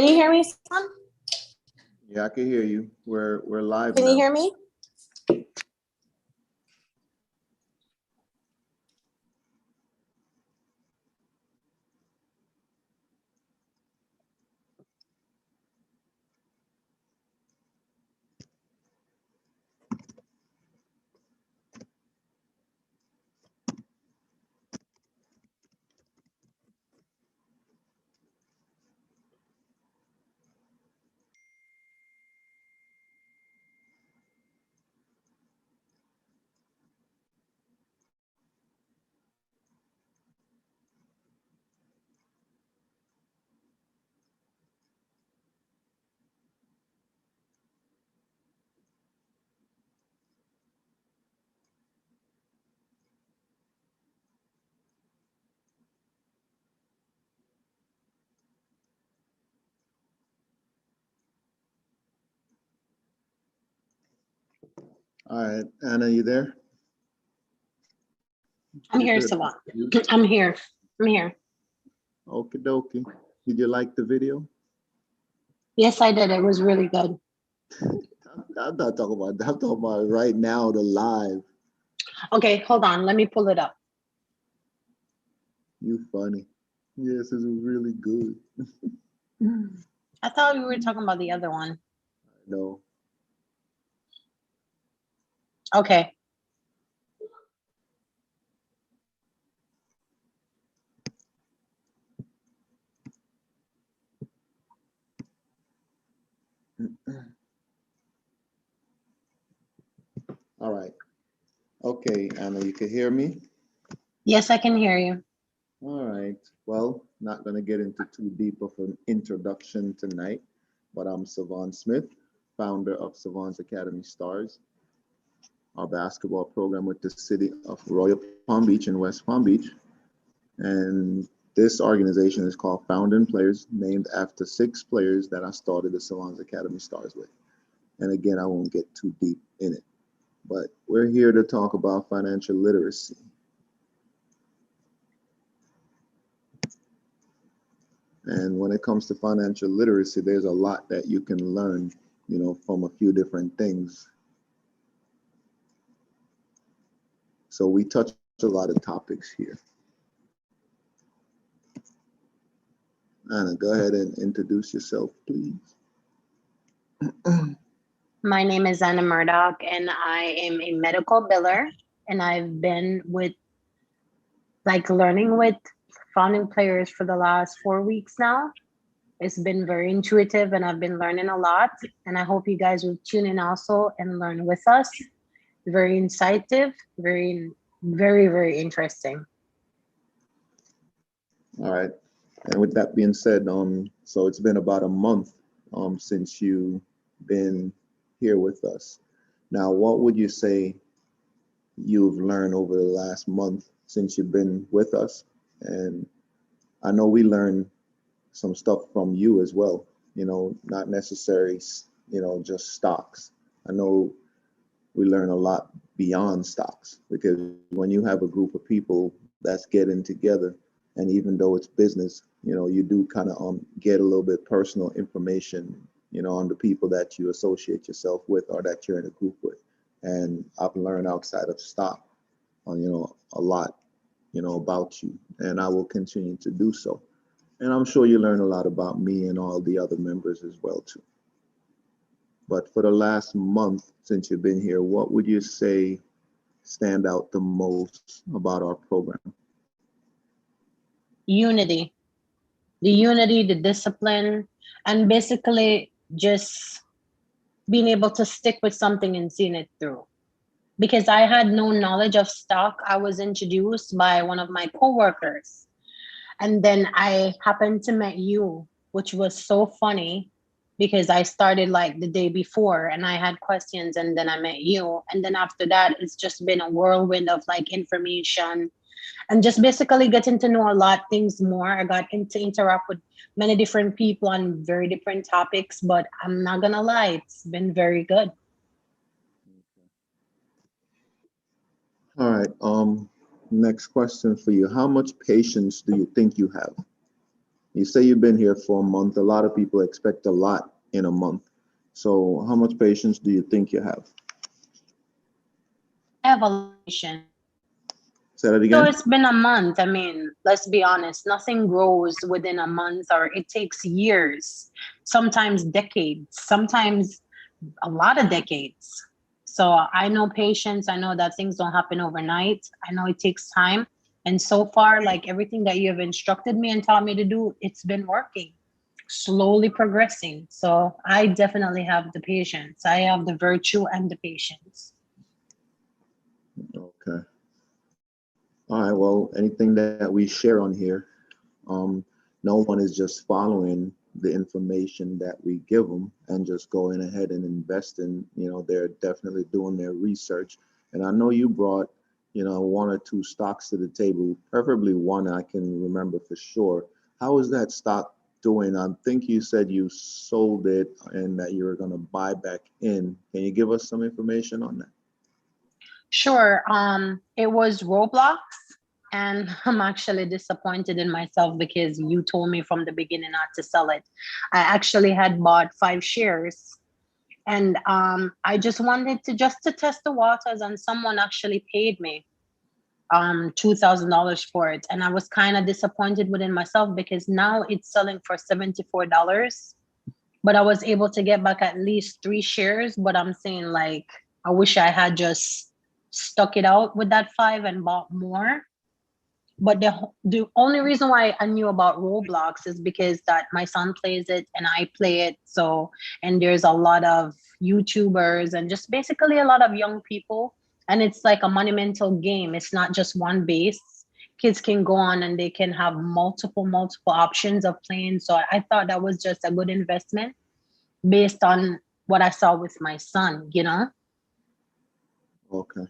Can you hear me, son? Yeah, I can hear you. We're live Can now. you hear me? All right, Anna, you there? I'm You here, good? Savant. I'm here. I'm here. Okie dokie. Did you like the video? Yes, I did. It was really good. I'm not talking about that. I'm talking about right now, the live. Okay, hold on. Let me pull it up. You funny. Yes, it was really good. I thought we were talking about the other one. No. Okay. All right. Okay, Anna, you can hear me? Yes, I can hear you. All right. Well, not going to get into too deep of an introduction tonight, but I'm Savon Smith, founder of Savon's Academy Stars, our basketball program with the city of Royal Palm Beach in West Palm Beach. And this organization is called Founding Players, named after 6 players that I started the Savon's Academy Stars with. And again, I won't get too deep in it, but we're here to talk about financial literacy. And when it comes to financial literacy, there's a lot that you can learn, from a few different things. So we touch a lot of topics here. Anna, go ahead and introduce yourself, please. My name is Anna Murdoch, and I am a medical biller. And I've been learning with Founding Players for the last 4 weeks now. It's been very intuitive, and I've been learning a lot. And I hope you guys will tune in also and learn with us. Very incisive, very, very, very interesting. All right. And with that being said, so it's been about a month since you've been here with us. Now, what would you say you've learned over the last month since you've been with us? And I know we learned some stuff from you as well, not necessarily, just stocks. I know we learn a lot beyond stocks, because when you have a group of people that's getting together, and even though it's business, you do kind of get a little bit personal information, on the people that you associate yourself with or that you're in a group with. And I've learned outside of stock, a lot, about you, and I will continue to do so. And I'm sure you learn a lot about me and all the other members as well too. But for the last month since you've been here, what would you say stand out the most about our program? Unity, the discipline, and basically just being able to stick with something and seeing it through. Because I had no knowledge of stock, I was introduced by one of my coworkers. And then I happened to meet you, which was so funny because I started like the day before and I had questions, and then I met you. And then after that, it's just been a whirlwind of like information and just basically getting to know a lot things more. I got to interact with many different people on very different topics, but I'm not gonna lie, it's been very good. All right. Next question for you. How much patience do you think you have? You say you've been here for a month. A lot of people expect a lot in a month. So how much patience do you think you have? Evaluation. Say that So again? it's been a month. I mean, let's be honest, nothing grows within a month, or it takes years, sometimes decades, sometimes a lot of decades. So I know patience. I know that things don't happen overnight. I know it takes time. And so far, like everything that you have instructed me and taught me to do, it's been working, slowly progressing. So I definitely have the patience. I have the virtue and the patience. Okay. All right. Well, anything that we share on here, um, no one is just following the information that we give them and just going ahead and investing. They're definitely doing their research. And I know you brought, one or two stocks to the table, preferably one I can remember for sure. How is that stock doing? I think you said you sold it and that you were going to buy back in. Can you give us some information on that? Sure. It was Roblox, and I'm actually disappointed in myself because you told me from the beginning not to sell it. I actually had bought 5 shares, and I just wanted to test the waters, and someone actually paid me $2,000 for it, and I was kind of disappointed within myself because now it's selling for $74. But I was able to get back at least 3 shares. But I'm saying, like, I wish I had just stuck it out with that 5 and bought more. But the only reason why I knew about Roblox is because that my son plays it and I play it. So, and there's a lot of YouTubers and just basically a lot of young people. And it's like a monumental game. It's not just one base. Kids can go on and they can have multiple options of playing. So I thought that was just a good investment based on what I saw with my son. Okay.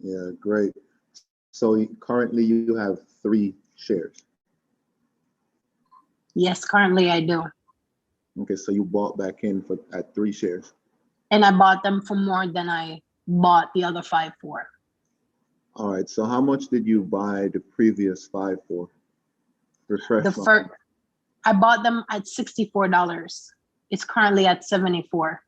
Yeah, great. So currently you have 3 shares. Yes, currently I do. Okay, so you bought back in at 3 shares. And I bought them for more than I bought the other 5 for. All right, so how much did you buy the previous 5 for? Refresh The my first, I bought them at $64. It's currently at 74.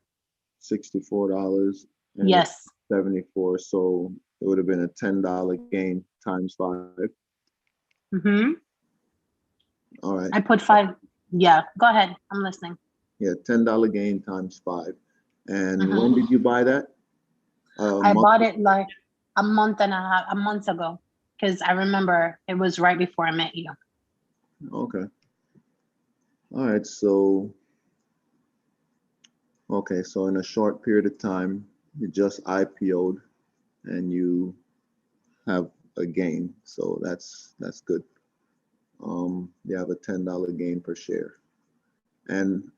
$64 and it's Yes. 74. So it would have been a $10 gain times 5. Mm-hmm. All right. I put 5. Yeah, go ahead. I'm listening. Yeah, $10 gain times 5. And Mhm. when did you buy that? I bought it like a month ago, because I remember it was right before I met you. Okay. All right. So in a short period of time, you just IPO'd and you have a gain. So that's good. You have a $10 gain per share. And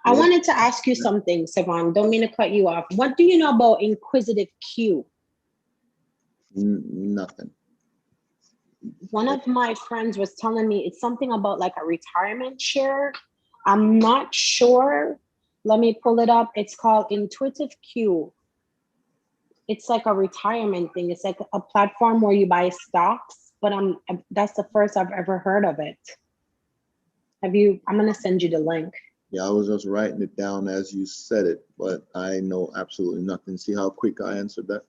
I wanted to ask you something, Savon. Don't mean to cut you off. What do you know about Inquisitive Q? Nothing. One of my friends was telling me it's something about like a retirement share. I'm not sure. Let me pull it up. It's called Intuitive Q. It's like a retirement thing. It's like a platform where you buy stocks, but that's the first I've ever heard of it. I'm gonna send you the link. Yeah, I was just writing it down as you said it, but I know absolutely nothing. See how quick I answered that?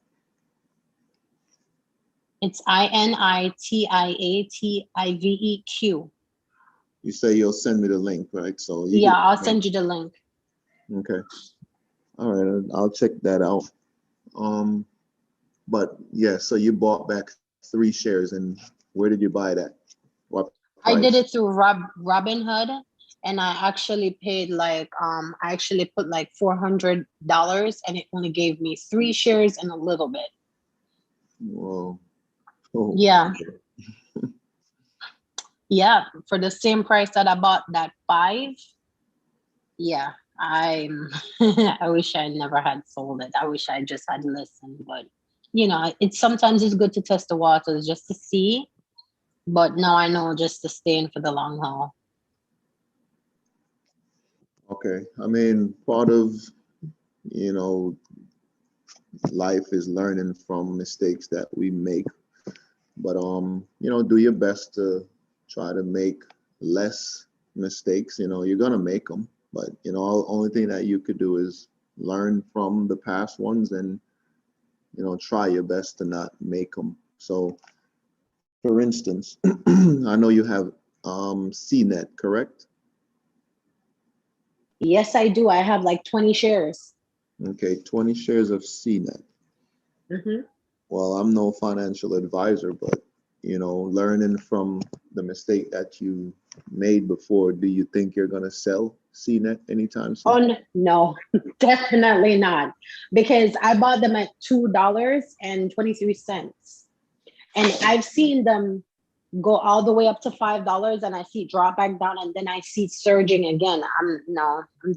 It's INITIATIVEQ. You say you'll send me the link, right? So Yeah, I'll send you the link. Okay. All right, I'll check that out. But yeah, so you bought back 3 shares, and where did you buy that? What price? I did it through Robinhood, and I actually paid I actually put like $400, and it only gave me 3 shares and a little bit. Whoa. Oh, Yeah. okay. Yeah, for the same price that I bought that 5. Yeah, I wish I never had sold it. I wish I just had listened, but it's sometimes it's good to test the waters just to see. But now I know just to stay in for the long haul. Okay. I mean, part of, life is learning from mistakes that we make. But do your best to try to make less mistakes. You know, you're gonna make them, but you know, only thing that you could do is learn from the past ones and you know try your best to not make them. So, for instance, I know you have CNET, correct? Yes, I do. I have like 20 shares. Okay, 20 shares of CNET. Hmm. Well, I'm no financial advisor, but you know, learning from the mistake that you made before, do you think you're gonna sell CNET anytime Oh soon? no, definitely not. Because I bought them at $2.23. And I've seen them go all the way up to $5 and I see it drop back down and then I see it surging again. I'm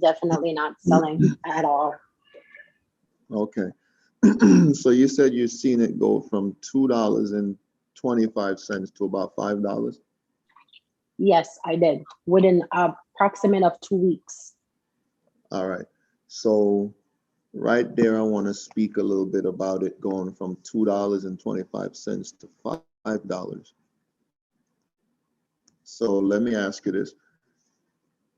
definitely not selling at all. Okay. So you said you've seen it go from $2.25 to about $5. Yes, I did within approximate of 2 weeks. All right. So right there, I want to speak a little bit about it going from $2.25 to $5. So let me ask you this.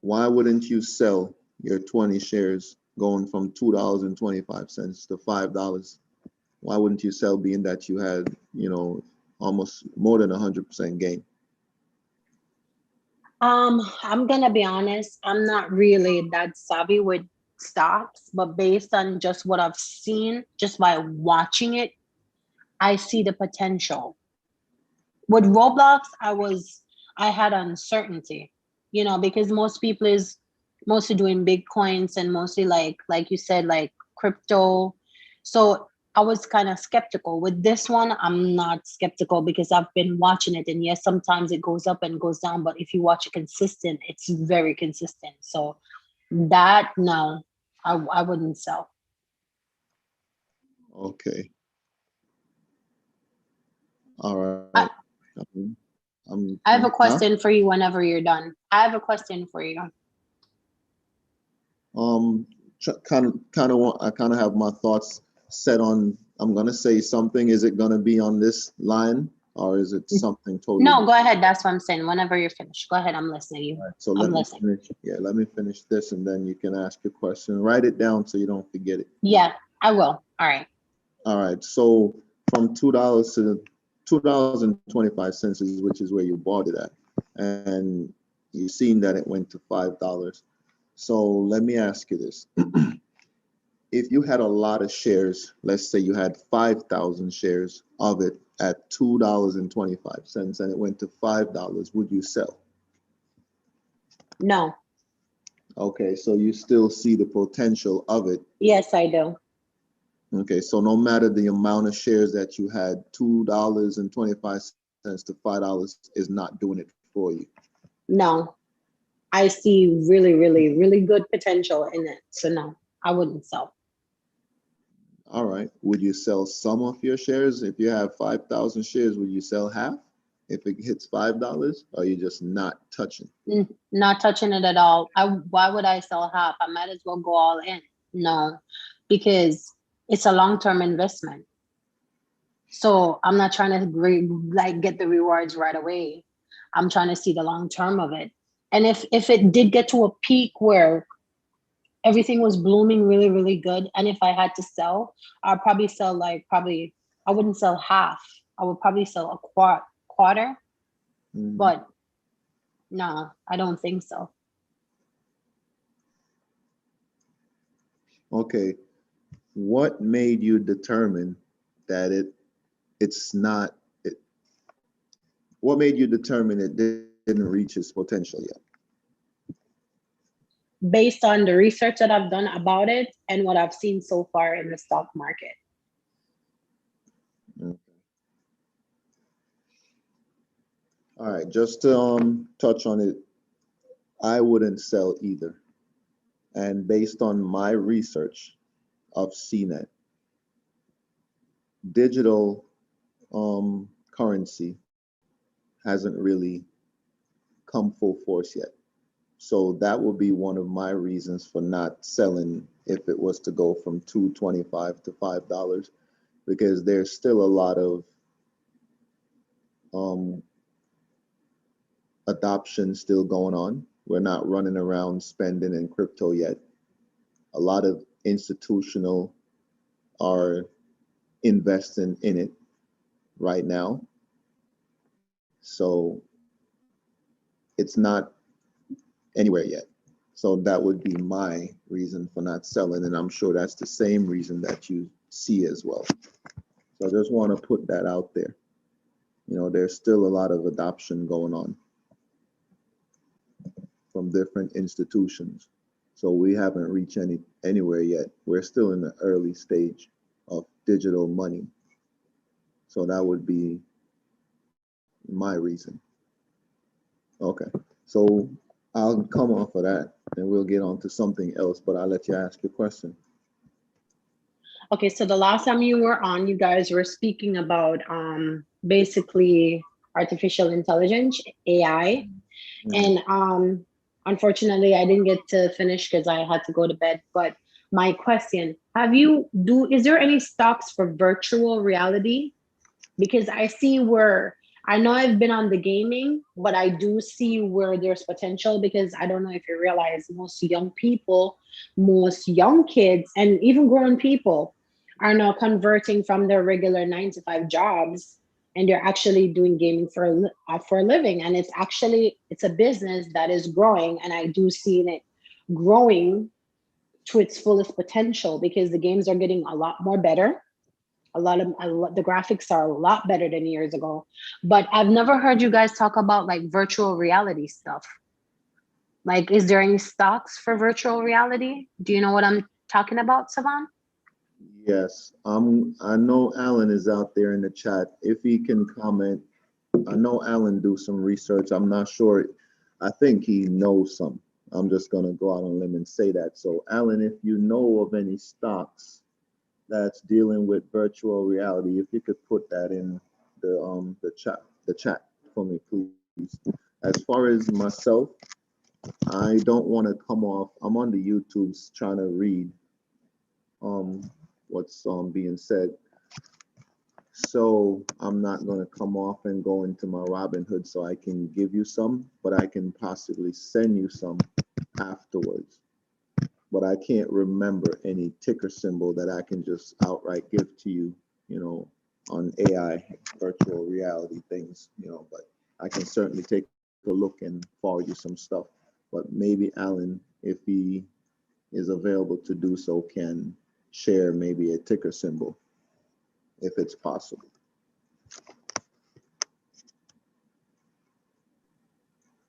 Why wouldn't you sell your 20 shares going from $2.25 to $5? Why wouldn't you sell being that you had, you know, almost more than 100% gain? I'm gonna be honest, I'm not really that savvy with stocks, but based on just what I've seen, just by watching it, I see the potential. With Roblox, I had uncertainty, because most people is mostly doing Bitcoins and mostly like you said, like crypto. So I was kind of skeptical. With this one, I'm not skeptical because I've been watching it. And yes, sometimes it goes up and goes down, but if you watch it consistent, it's very consistent. So that no, I wouldn't sell. Okay. All I, right. Um, I have a huh? question for you whenever you're done. I have a question for you. Um, kind of want, I kind of have my thoughts set on, I'm gonna say something. Is it gonna be on this line or is it something totally No, go different? ahead. That's what I'm saying. Whenever you're finished, go ahead. I'm listening to you. All right, so I'm let me listening. finish. Yeah, let me finish this and then you can ask your question. Write it down so you don't forget it. Yeah, I will. All right. All right. So from $2 to $2.25 is which is where you bought it at. And you've seen that it went to $5. So let me ask you this. If you had a lot of shares, let's say you had 5,000 shares of it at $2.25 and it went to $5, would you sell? No. Okay, so you still see the potential of it. Yes, I do. Okay, so no matter the amount of shares that you had, $2.25 to $5 is not doing it for you. No. I see really, really, really good potential in it. So no, I wouldn't sell. All right. Would you sell some of your shares? If you have 5,000 shares, would you sell half if it hits $5? Or are you just not touching? Not touching it at all. Why would I sell half? I might as well go all in. No, because it's a long-term investment. So I'm not trying to get the rewards right away. I'm trying to see the long term of it. And if it did get to a peak where everything was blooming really, really good, and if I had to sell, I'd probably sell I wouldn't sell half. I would probably sell a quarter, Mhm. but no, I don't think so. Okay. What made you determine that it's not it, what made you determine it didn't reach its potential yet? Based on the research that I've done about it and what I've seen so far in the stock market. Okay. All right, just to touch on it, I wouldn't sell either. And based on my research of CNET, digital currency hasn't really come full force yet. So that would be one of my reasons for not selling if it was to go from 225 to $5, because there's still a lot of um, adoption still going on. We're not running around spending in crypto yet. A lot of institutional are investing in it right now. So it's not anywhere yet. So that would be my reason for not selling. And I'm sure that's the same reason that you see as well. So I just want to put that out there. You know, there's still a lot of adoption going on from different institutions. So we haven't reached anywhere yet. We're still in the early stage of digital money. So that would be my reason. Okay, so I'll come off of that and we'll get on to something else, but I'll let you ask your question. Okay, so the last time you were on, you guys were speaking about basically artificial intelligence, AI. And unfortunately, I didn't get to finish because I had to go to bed. But my question, is there any stocks for virtual reality? Because I see where, I know I've been on the gaming, but I do see where there's potential, because I don't know if you realize most young people, most young kids, and even grown people are now converting from their regular 9-to-5 jobs, and they're actually doing gaming for a living. And it's a business that is growing, and I do see it growing to its fullest potential, because the games are getting a lot more better. The graphics are a lot better than years ago. But I've never heard you guys talk about like virtual reality stuff. Like, is there any stocks for virtual reality? Do you know what I'm talking about, Savan? Yes, I know Alan is out there in the chat. If he can comment, I know Alan do some research. I'm not sure. I think he knows some. I'm just gonna go out on a limb and say that. So Alan, if you know of any stocks that's dealing with virtual reality, if you could put that in the chat for me, please. As far as myself, I don't want to come off. I'm on the YouTubes trying to read what's being said. So I'm not going to come off and go into my Robinhood so I can give you some, but I can possibly send you some afterwards. But I can't remember any ticker symbol that I can just outright give to you, you know, on AI, virtual reality things, you know, but I can certainly take a look and forward you some stuff. But maybe Alan, if he is available to do so, can share maybe a ticker symbol if it's possible.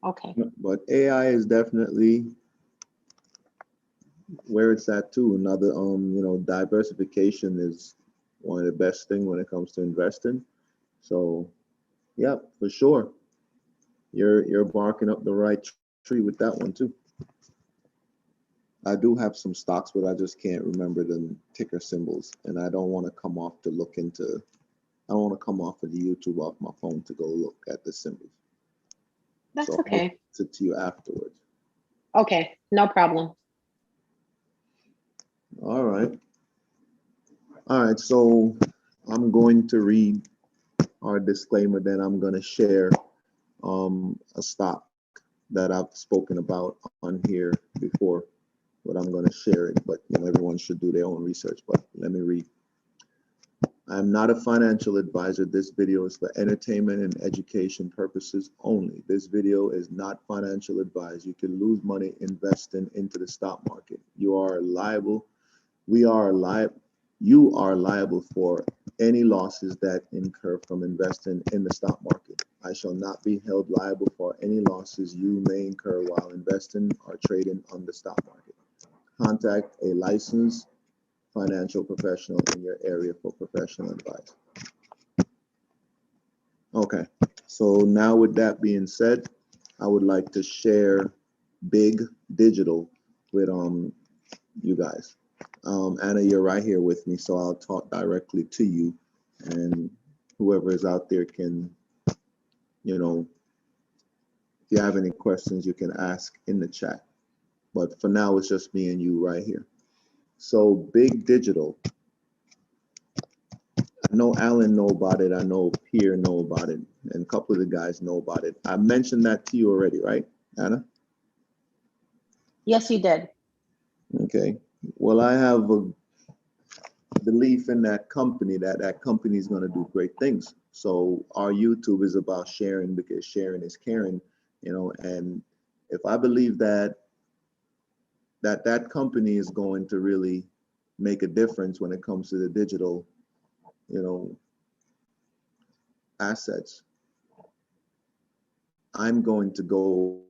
Okay. But AI is definitely where it's at too. Another you know, diversification is one of the best things when it comes to investing. So yeah, for sure. You're barking up the right tree with that one too. I do have some stocks, but I just can't remember the ticker symbols, and I don't want to come off to look into. I don't want to come off of the YouTube off my phone to go look at the symbols. That's so okay. I'll send it to you afterwards. Okay, no problem. All right. All right, so I'm going to read our disclaimer, then I'm going to share a stock that I've spoken about on here before, but I'm going to share it. But you know, everyone should do their own research. But let me read. I'm not a financial advisor. This video is for entertainment and education purposes only. This video is not financial advice. You can lose money investing into the stock market. You are liable for any losses that incur from investing in the stock market. I shall not be held liable for any losses you may incur while investing or trading on the stock market. Contact a licensed financial professional in your area for professional advice. Okay, so now with that being said, I would like to share Big Digital with you guys. Anna, you're right here with me, so I'll talk directly to you, and whoever is out there can, you know, if you have any questions, you can ask in the chat. But for now, it's just me and you right here. So Big Digital, know Alan know about it. I know Pierre know about it, and a couple of the guys know about it. I mentioned that to you already, right, Anna? Yes, you did. Okay. Well, I have a belief in that company that that company is going to do great things. So our YouTube is about sharing because sharing is caring, you know. And if I believe that that company is going to really make a difference when it comes to the digital, you know, assets, I'm going to go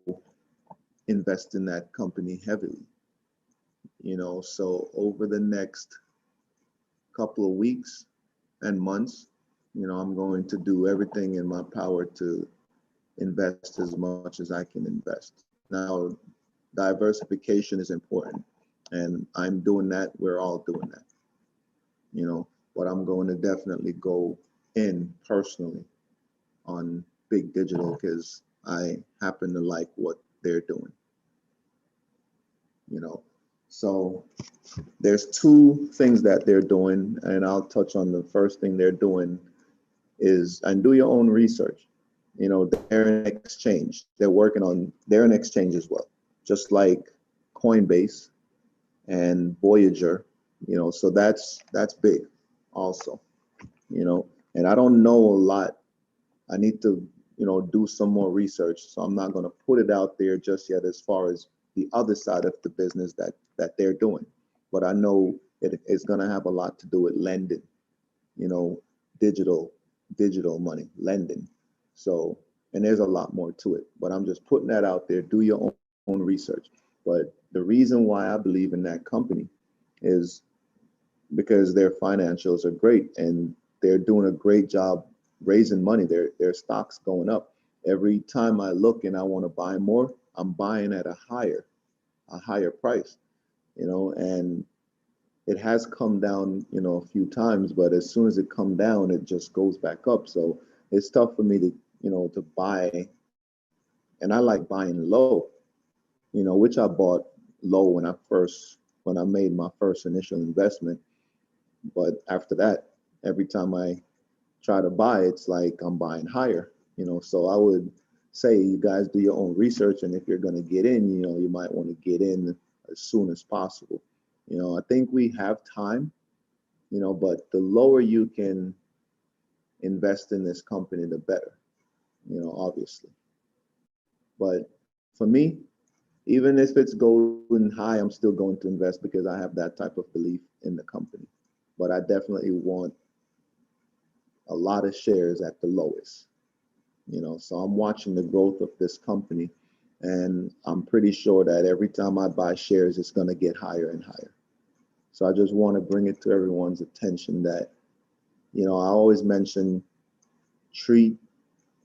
invest in that company heavily, you know. So over the next couple of weeks and months, you know, I'm going to do everything in my power to invest as much as I can invest. Now, diversification is important, and I'm doing that. We're all doing that, you know, but I'm going to definitely go in personally on big digital because I happen to like what they're doing, you know. So there's two things that they're doing, and I'll touch on the first thing they're doing is, and do your own research. You know, they're an exchange. They're an exchange as well, just like Coinbase and Voyager, you know, so that's big also, you know, and I don't know a lot. I need to, you know, do some more research. So I'm not going to put it out there just yet as far as the other side of the business that they're doing. But I know it's going to have a lot to do with lending, you know, digital money, lending. So, and there's a lot more to it, but I'm just putting that out there. Do your own research. But the reason why I believe in that company is because their financials are great and they're doing a great job raising money. Their stock's going up. Every time I look and I want to buy more, I'm buying at a higher price, you know, and it has come down, you know, a few times, but as soon as it come down, it just goes back up. So it's tough for me to, you know, to buy, and I like buying low, you know, which I bought low when I made my first initial investment. But after that, every time I try to buy, it's like I'm buying higher, you know. So I would say you guys do your own research, and if you're going to get in, you know, you might want to get in as soon as possible. You know, I think we have time, you know, but the lower you can invest in this company, the better, you know, obviously. But for me, even if it's going high, I'm still going to invest because I have that type of belief in the company. But I definitely want a lot of shares at the lowest, you know. So I'm watching the growth of this company, and I'm pretty sure that every time I buy shares, it's going to get higher and higher. So I just want to bring it to everyone's attention that, you know, I always mention treat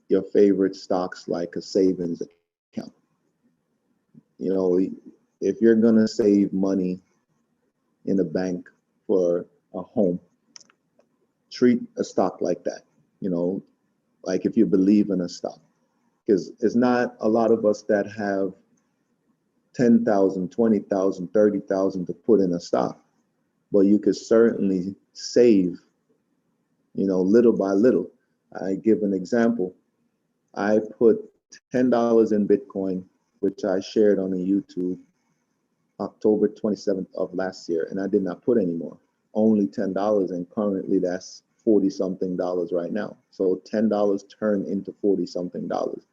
your favorite stocks like a savings account. You know, if you're going to save money in a bank for a home, treat a stock like that, you know, like if you believe in a stock. Because it's not a lot of us that have 10,000, 20,000, 30,000 to put in a stock, but you could certainly save, you know, little by little. I give an example. I put $10 in Bitcoin, which I shared on the YouTube October 27th of last year, and I did not put any more, only $10, and currently that's 40 something dollars right now. So $10 turned into 40 something dollars.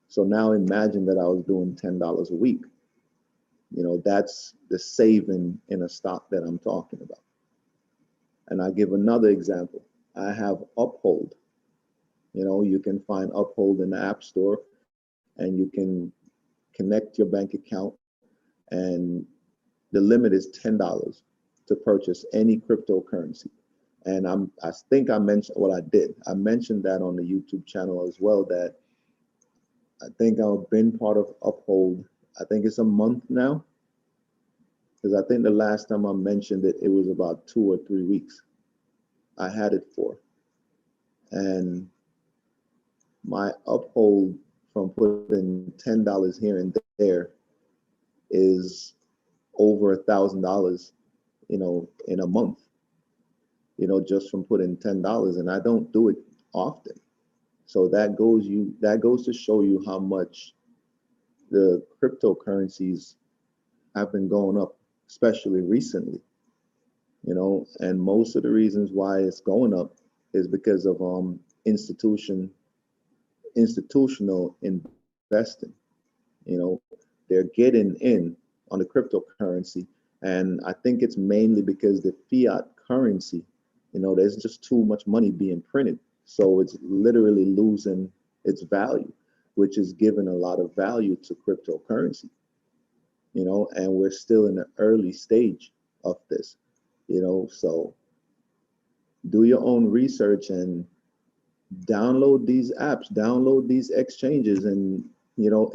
So now imagine that I was doing $10 a week. You know, that's the saving in a stock that I'm talking about. And I give another example. I have Uphold. You know, you can find Uphold in the App Store, and you can connect your bank account, and the limit is $10 to purchase any cryptocurrency. And I think I mentioned what I did. I mentioned that on the YouTube channel as well, that I think I've been part of Uphold. I think it's a month now, because I think the last time I mentioned it, it was about 2 or 3 weeks I had it for. And my Uphold from putting $10 here and there is over $1,000, you know, in a month, just from putting $10, and I don't do it often. So that goes to show you how much the cryptocurrencies have been going up, especially recently. And most of the reasons why it's going up is because of institutional investing. They're getting in on the cryptocurrency, and I think it's mainly because the fiat currency, there's just too much money being printed, so it's literally losing its value, which is giving a lot of value to cryptocurrency. And we're still in the early stage of this. So do your own research and download these apps, download these exchanges, and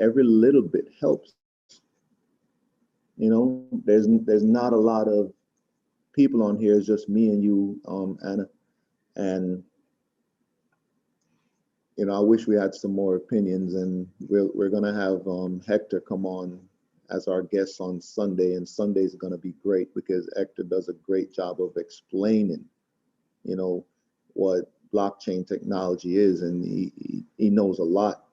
every little bit helps. There's not a lot of people on here. It's just me and you, Anna, and I wish we had some more opinions, and we're gonna have Hector come on as our guest on Sunday, and Sunday's gonna be great because Hector does a great job of explaining, what blockchain technology is, and he knows a lot,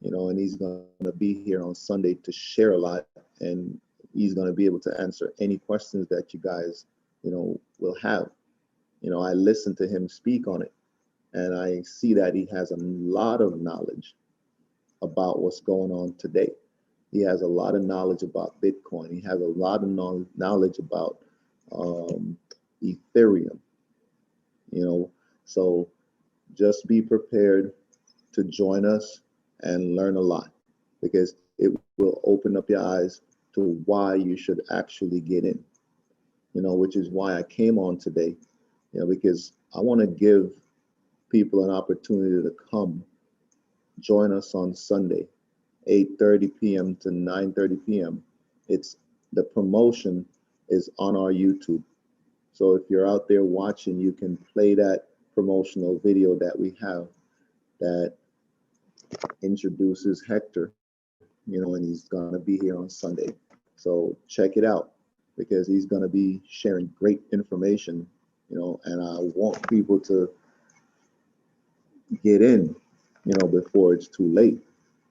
and he's gonna be here on Sunday to share a lot, and he's gonna be able to answer any questions that you guys, will have. I listened to him speak on it, and I see that he has a lot of knowledge about what's going on today. He has a lot of knowledge about Bitcoin. He has a lot of knowledge about Ethereum. So just be prepared to join us and learn a lot, because it will open up your eyes to why you should actually get in, which is why I came on today, because I want to give people an opportunity to come join us on Sunday, 8:30 p.m. to 9:30 p.m. The promotion is on our YouTube. So if you're out there watching, you can play that promotional video that we have that introduces Hector, and he's gonna be here on Sunday. So check it out, because he's gonna be sharing great information, and I want people to get in, before it's too late.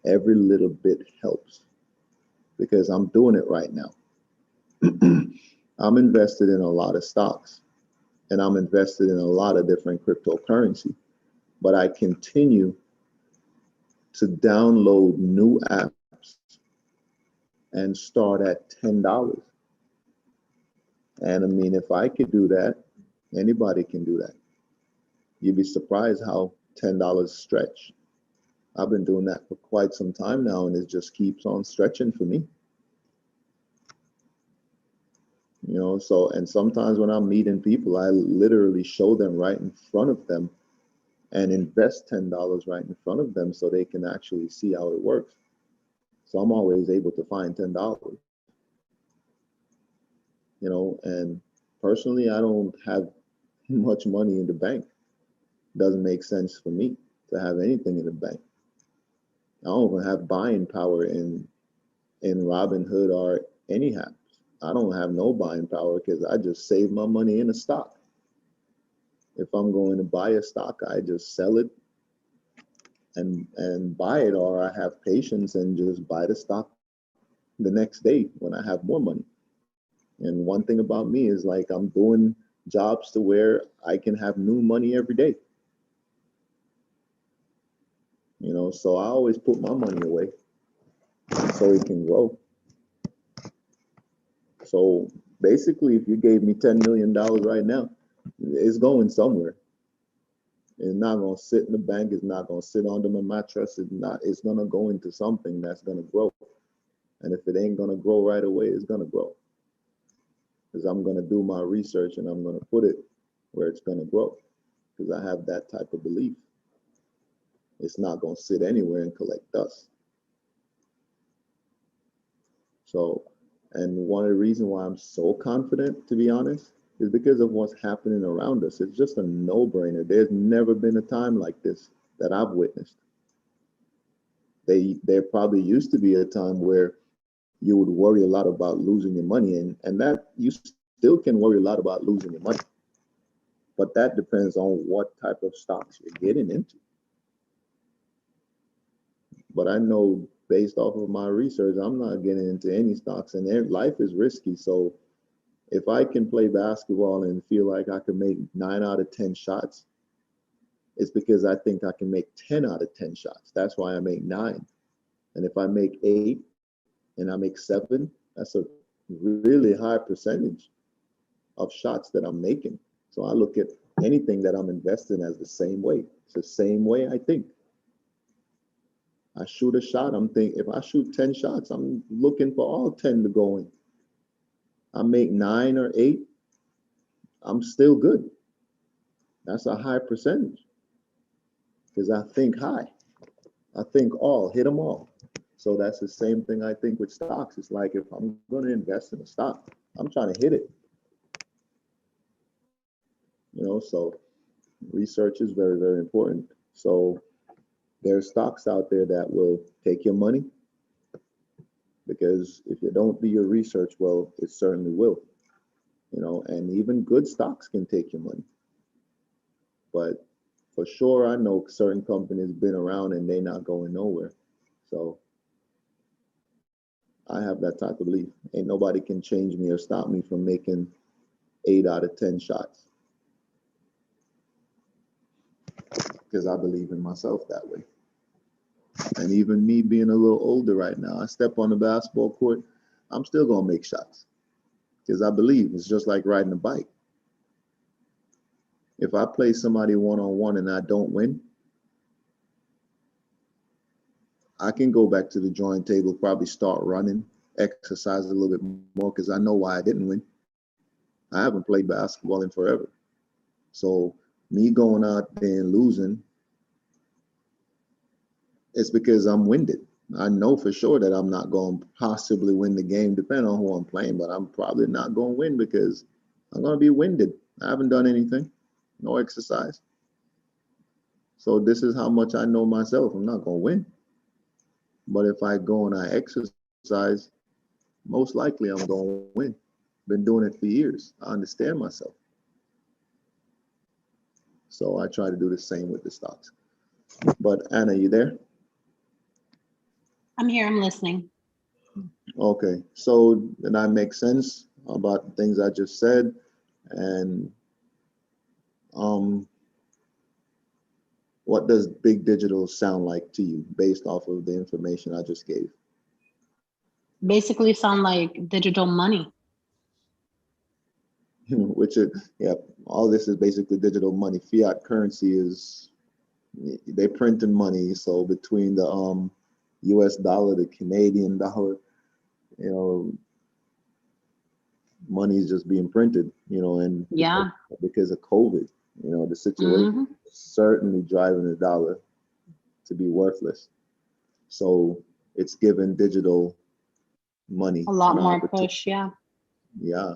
Every little bit helps, because I'm doing it right now. I'm invested in a lot of stocks, and I'm invested in a lot of different cryptocurrency, but I continue to download new apps and start at $10. And I mean, if I could do that, anybody can do that. You'd be surprised how $10 stretch. I've been doing that for quite some time now, and it just keeps on stretching for me. So, and sometimes when I'm meeting people, I literally show them right in front of them and invest $10 right in front of them so they can actually see how it works. So I'm always able to find $10. And personally, I don't have much money in the bank. It doesn't make sense for me to have anything in the bank. I don't even have buying power in Robinhood or any apps. I don't have no buying power because I just save my money in a stock. If I'm going to buy a stock, I just sell it and buy it, or I have patience and just buy the stock the next day when I have more money. And one thing about me is, like, I'm doing jobs to where I can have new money every day. So I always put my money away so it can grow. So basically, if you gave me $10 million right now, it's going somewhere. It's not going to sit in the bank. It's not going to sit under my mattress. It's going to go into something that's going to grow. And if it ain't going to grow right away, it's going to grow. Because I'm going to do my research and I'm going to put it where it's going to grow. Because I have that type of belief. It's not going to sit anywhere and collect dust. So, and one of the reasons why I'm so confident, to be honest, is because of what's happening around us. It's just a no-brainer. There's never been a time like this that I've witnessed. There probably used to be a time where you would worry a lot about losing your money, and that you still can worry a lot about losing your money. But that depends on what type of stocks you're getting into. But I know based off of my research, I'm not getting into any stocks, and life is risky. So if I can play basketball and feel like I can make 9 out of 10 shots, it's because I think I can make 10 out of 10 shots. That's why I make 9. And if I make 8 and I make 7, that's a really high percentage of shots that I'm making. So I look at anything that I'm investing as the same way. It's the same way I think. I shoot a shot, I'm thinking, if I shoot 10 shots, I'm looking for all 10 to go in. I make 9 or 8, I'm still good. That's a high percentage because I think high. I think all, hit them all. So that's the same thing I think with stocks. It's like if I'm going to invest in a stock, I'm trying to hit it. So research is very, very important. So there are stocks out there that will take your money, because if you don't do your research well, it certainly will. And even good stocks can take your money. But for sure, I know certain companies been around and they're not going nowhere. So I have that type of belief. Ain't nobody can change me or stop me from making 8 out of 10 shots, because I believe in myself that way. And even me being a little older right now, I step on the basketball court, I'm still going to make shots because I believe it's just like riding a bike. If I play somebody one-on-one and I don't win, I can go back to the drawing table, probably start running, exercise a little bit more because I know why I didn't win. I haven't played basketball in forever. So me going out there and losing, it's because I'm winded. I know for sure that I'm not going to possibly win the game, depending on who I'm playing, but I'm probably not going to win because I'm going to be winded. I haven't done anything, no exercise. So this is how much I know myself. I'm not going to win. But if I go and I exercise, most likely I'm going to win. Been doing it for years. I understand myself. So I try to do the same with the stocks. But Anna, you there? I'm here, I'm listening. Okay, so did that make sense about the things I just said? And what does big digital sound like to you based off of the information I just gave? Basically sound like digital money. Which is, yeah, all this is basically digital money. Fiat currency is, they printing money. So between the US dollar, the Canadian dollar, money is just being printed, and Yeah. because of COVID, the situation is certainly driving the dollar to be worthless. So it's given digital money A lot more push, yeah. Yeah.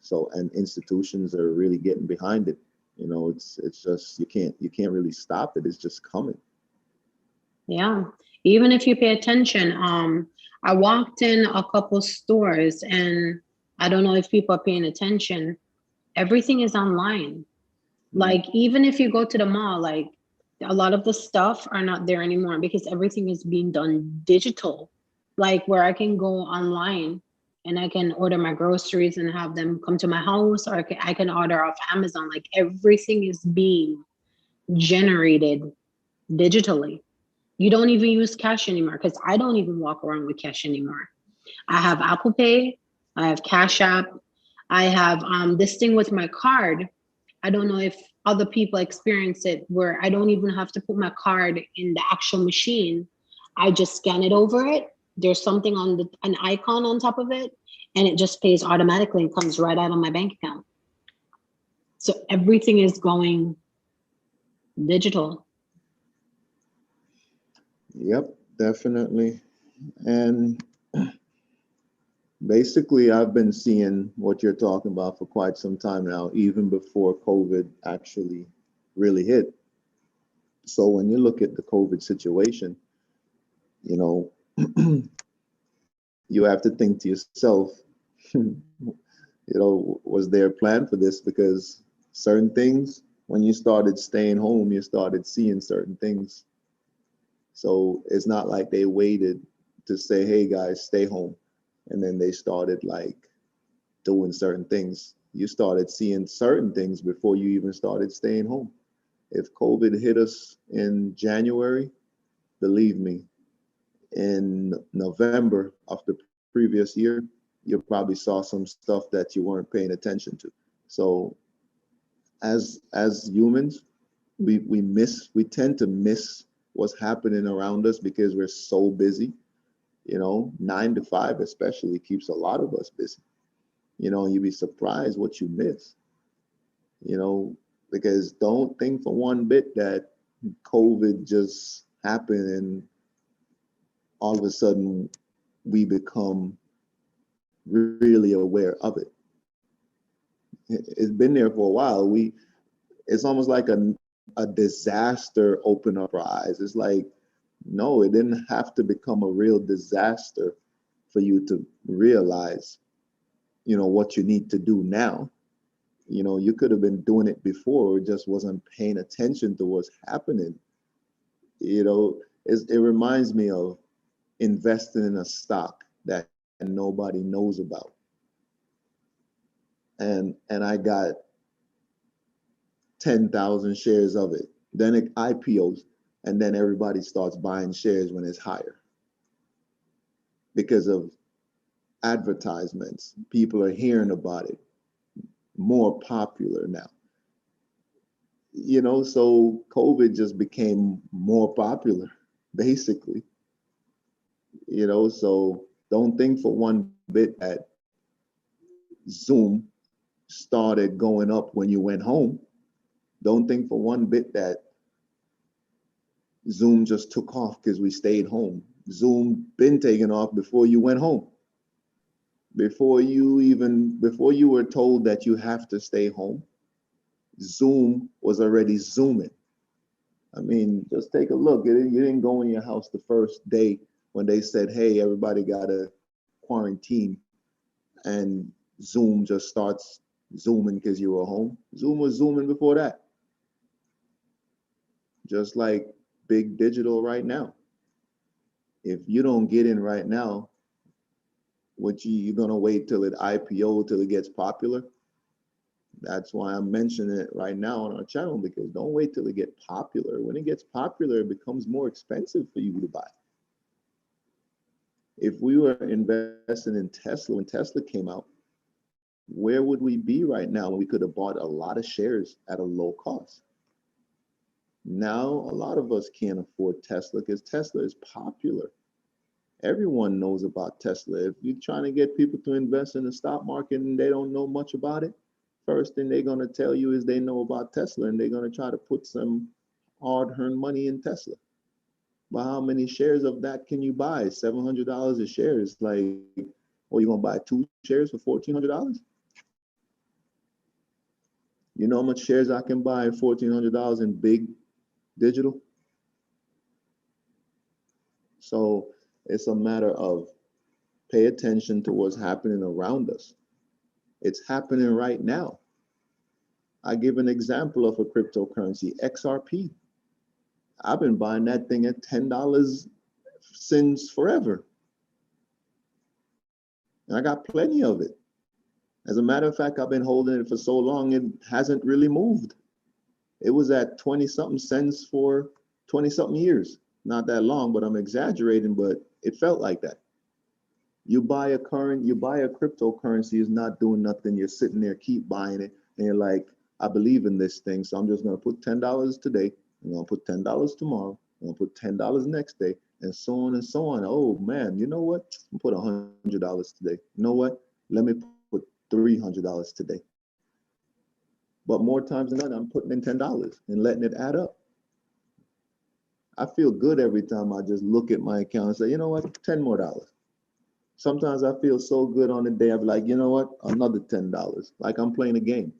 So, and institutions are really getting behind it. It's just, you can't really stop it. It's just coming. Yeah. Even if you pay attention, I walked in a couple stores and I don't know if people are paying attention. Everything is online. Like, even if you go to the mall, like a lot of the stuff are not there anymore because everything is being done digital. Like where I can go online and I can order my groceries and have them come to my house, or I can order off Amazon. Like everything is being generated digitally. You don't even use cash anymore, because I don't even walk around with cash anymore. I have Apple Pay, I have Cash App, I have this thing with my card. I don't know if other people experience it, where I don't even have to put my card in the actual machine. I just scan it over it. There's something on an icon on top of it, and it just pays automatically and comes right out of my bank account. So everything is going digital. Yep, definitely. And basically, I've been seeing what you're talking about for quite some time now, even before COVID actually really hit. So when you look at the COVID situation, you have to think to yourself, was there a plan for this? Because certain things, when you started staying home, you started seeing certain things. So it's not like they waited to say, hey guys, stay home. And then they started like doing certain things. You started seeing certain things before you even started staying home. If COVID hit us in January, believe me, in November of the previous year, you probably saw some stuff that you weren't paying attention to. So as humans, we tend to miss what's happening around us because we're so busy. 9 to 5 especially keeps a lot of us busy. You'd be surprised what you miss. Because don't think for one bit that COVID just happened and all of a sudden we become really aware of it. It's been there for a while. It's almost like a disaster opened up our eyes. It's like, no, it didn't have to become a real disaster for you to realize, what you need to do now. You could have been doing it before, or just wasn't paying attention to what's happening. It reminds me of investing in a stock that nobody knows about. And I got 10,000 shares of it. Then it IPOs, and then everybody starts buying shares when it's higher because of advertisements. People are hearing about it, more popular now. So COVID just became more popular, basically. So don't think for one bit that Zoom started going up when you went home. Don't think for one bit that Zoom just took off because we stayed home. Zoom been taking off before you went home. Before you were told that you have to stay home, Zoom was already Zooming. I mean, just take a look. You didn't go in your house the first day when they said, hey, everybody got to quarantine, and Zoom just starts Zooming because you were home. Zoom was Zooming before that. Just like big digital right now. If you don't get in right now, you're going to wait till it IPO, till it gets popular. That's why I'm mentioning it right now on our channel, because don't wait till it gets popular. When it gets popular, it becomes more expensive for you to buy. If we were investing in Tesla when Tesla came out, where would we be right now when we could have bought a lot of shares at a low cost? Now, a lot of us can't afford Tesla because Tesla is popular. Everyone knows about Tesla. If you're trying to get people to invest in the stock market and they don't know much about it, first thing they're going to tell you is they know about Tesla, and they're going to try to put some hard-earned money in Tesla. But how many shares of that can you buy? $700 a share is like, you're going to buy 2 shares for $1,400? You know how much shares I can buy at $1,400 in big digital? So it's a matter of pay attention to what's happening around us. It's happening right now. I give an example of a cryptocurrency, XRP. I've been buying that thing at $10 since forever. And I got plenty of it. As a matter of fact, I've been holding it for so long, it hasn't really moved. It was at 20 something cents for 20 something years. Not that long, but I'm exaggerating, but it felt like that. You buy a cryptocurrency is not doing nothing. You're sitting there, keep buying it. And you're like, I believe in this thing. So I'm just going to put $10 today. I'm going to put $10 tomorrow. I'm going to put $10 next day, and so on and so on. Oh man, you know what? I'm put $100 today. You know what? Let me put $300 today. But more times than not, I'm putting in $10 and letting it add up. I feel good every time I just look at my account and say, you know what? $10 more. Sometimes I feel so good on the day, I'm like, you know what? Another $10. Like I'm playing a game.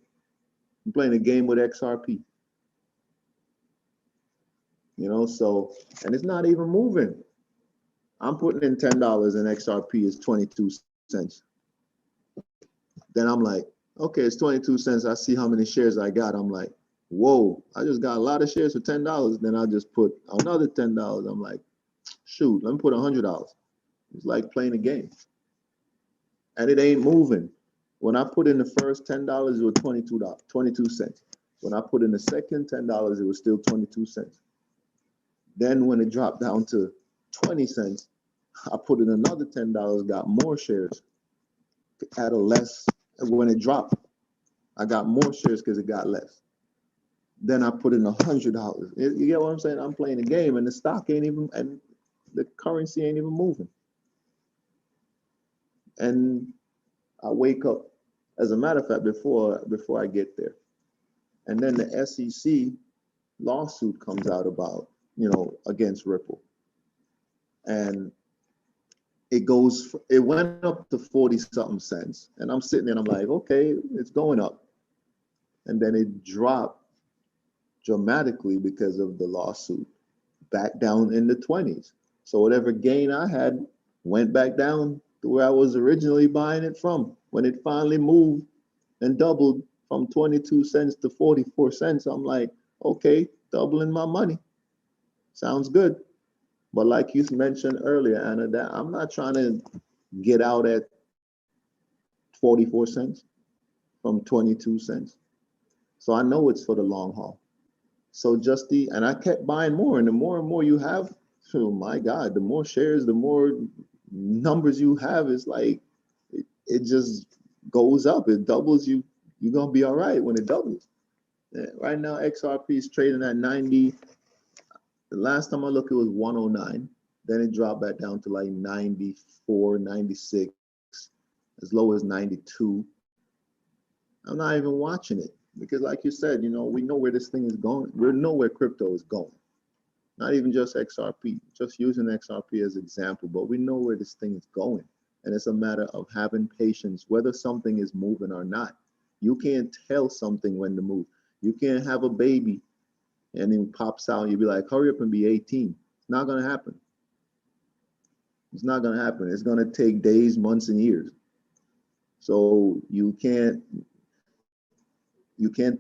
I'm playing a game with XRP. So, and it's not even moving. I'm putting in $10 and XRP is 22 cents. Then I'm like, Okay, it's 22 cents. I see how many shares I got. I'm like, whoa, I just got a lot of shares for $10. Then I just put another $10. I'm like, shoot, let me put $100. It's like playing a game. And it ain't moving. When I put in the first $10, it was $22, 22 cents. When I put in the second $10, it was still 22 cents. Then when it dropped down to 20 cents, I put in another $10, got more shares at a less. When it dropped, I got more shares because it got less. Then I put in $100. You get what I'm saying? I'm playing a game, and the stock ain't even, and the currency ain't even moving. And I wake up. As a matter of fact, before I get there, and then the SEC lawsuit comes out about, against Ripple, and it went up to 40 something cents, and I'm sitting there and I'm like, okay, it's going up, and then it dropped dramatically because of the lawsuit, back down in the 20s. So whatever gain I had went back down to where I was originally buying it from. When it finally moved and doubled from 22 cents to 44 cents, I'm like, okay, doubling my money. Sounds good. But like you mentioned earlier, Anna, that I'm not trying to get out at 44 cents from 22 cents. So I know it's for the long haul. So and I kept buying more, and the more you have, oh my God, the more shares, the more numbers you have, is like, it just goes up. It doubles. You're going to be all right when it doubles. Right now, XRP is trading at 90. The last time I looked, it was 109. Then it dropped back down to like 94, 96, as low as 92. I'm not even watching it because, like you said, we know where this thing is going. We know where crypto is going. Not even just XRP, just using XRP as example, but we know where this thing is going. And it's a matter of having patience, whether something is moving or not. You can't tell something when to move. You can't have a baby and it pops out and you be like, hurry up and be 18. It's not going to happen. It's not going to happen. It's going to take days, months, and years. So you can't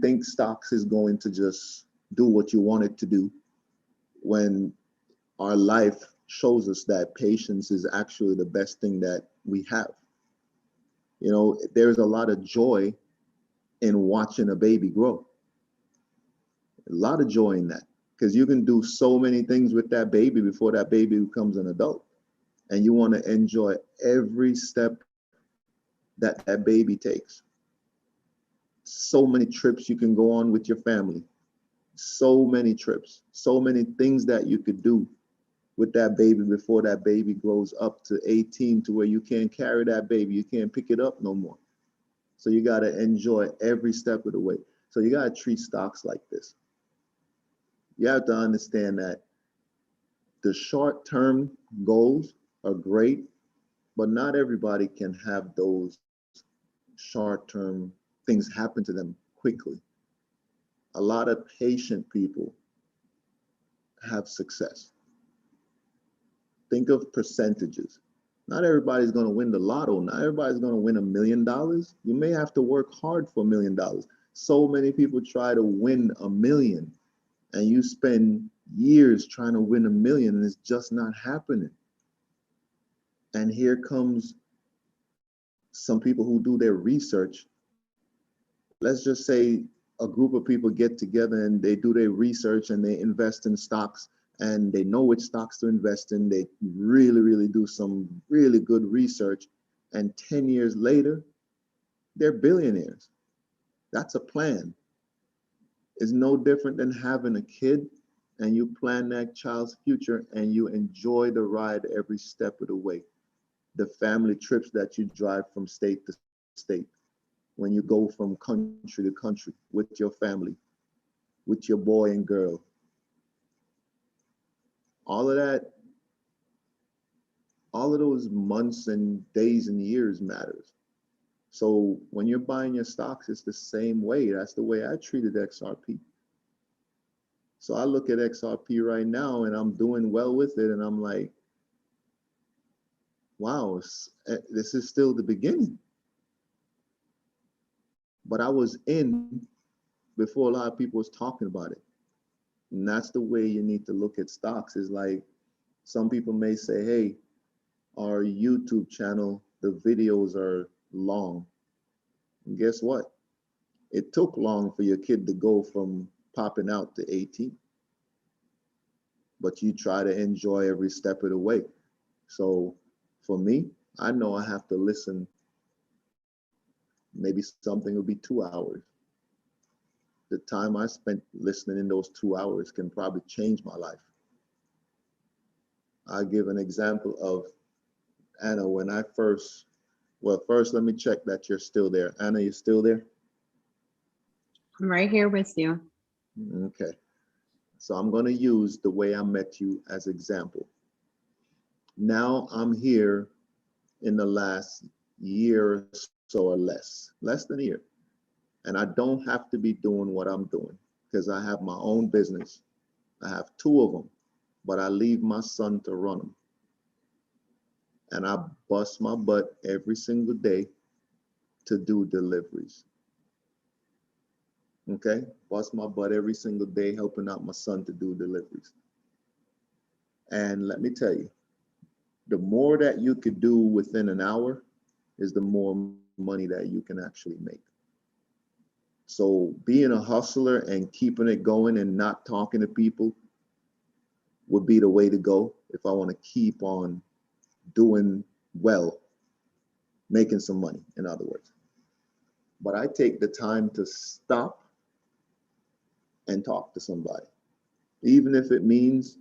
think stocks is going to just do what you want it to do, when our life shows us that patience is actually the best thing that we have. There's a lot of joy in watching a baby grow. A lot of joy in that, because you can do so many things with that baby before that baby becomes an adult. And you want to enjoy every step that that baby takes. So many trips you can go on with your family. So many trips, so many things that you could do with that baby before that baby grows up to 18, to where you can't carry that baby. You can't pick it up no more. So you got to enjoy every step of the way. So you got to treat stocks like this. You have to understand that the short-term goals are great, but not everybody can have those short-term things happen to them quickly. A lot of patient people have success. Think of percentages. Not everybody's going to win the lotto. Not everybody's going to win $1 million. You may have to work hard for $1 million. So many people try to win 1 million, and you spend years trying to win 1 million, and it's just not happening. And here comes some people who do their research. Let's just say a group of people get together and they do their research and they invest in stocks, and they know which stocks to invest in. They really, really do some really good research. And 10 years later, they're billionaires. That's a plan. It's no different than having a kid and you plan that child's future and you enjoy the ride every step of the way. The family trips that you drive from state to state, when you go from country to country with your family, with your boy and girl. All of that, all of those months and days and years matters. So when you're buying your stocks, it's the same way. That's the way I treated XRP. So I look at XRP right now and I'm doing well with it, and I'm like, wow, this is still the beginning. but I was in before a lot of people was talking about it. And that's the way you need to look at stocks, is like, some people may say, hey, our YouTube channel, the videos are long. And guess what? It took long for your kid to go from popping out to 18. But you try to enjoy every step of the way. So for me, I know I have to listen. Maybe something will be 2 hours. The time I spent listening in those 2 hours can probably change my life. I'll give an example of Anna. When I first, well, first let me check that you're still there. Anna, you still there? I'm right here with you. Okay. So I'm going to use the way I met you as example. Now I'm here in the last year or so, or less than a year. And I don't have to be doing what I'm doing because I have my own business. I have 2 of them, but I leave my son to run them. And I bust my butt every single day to do deliveries. Okay? Bust my butt every single day helping out my son to do deliveries. And let me tell you, the more that you could do within an hour is the more money that you can actually make. So being a hustler and keeping it going and not talking to people would be the way to go if I want to keep on doing well, making some money, in other words. But I take the time to stop and talk to somebody, even if it means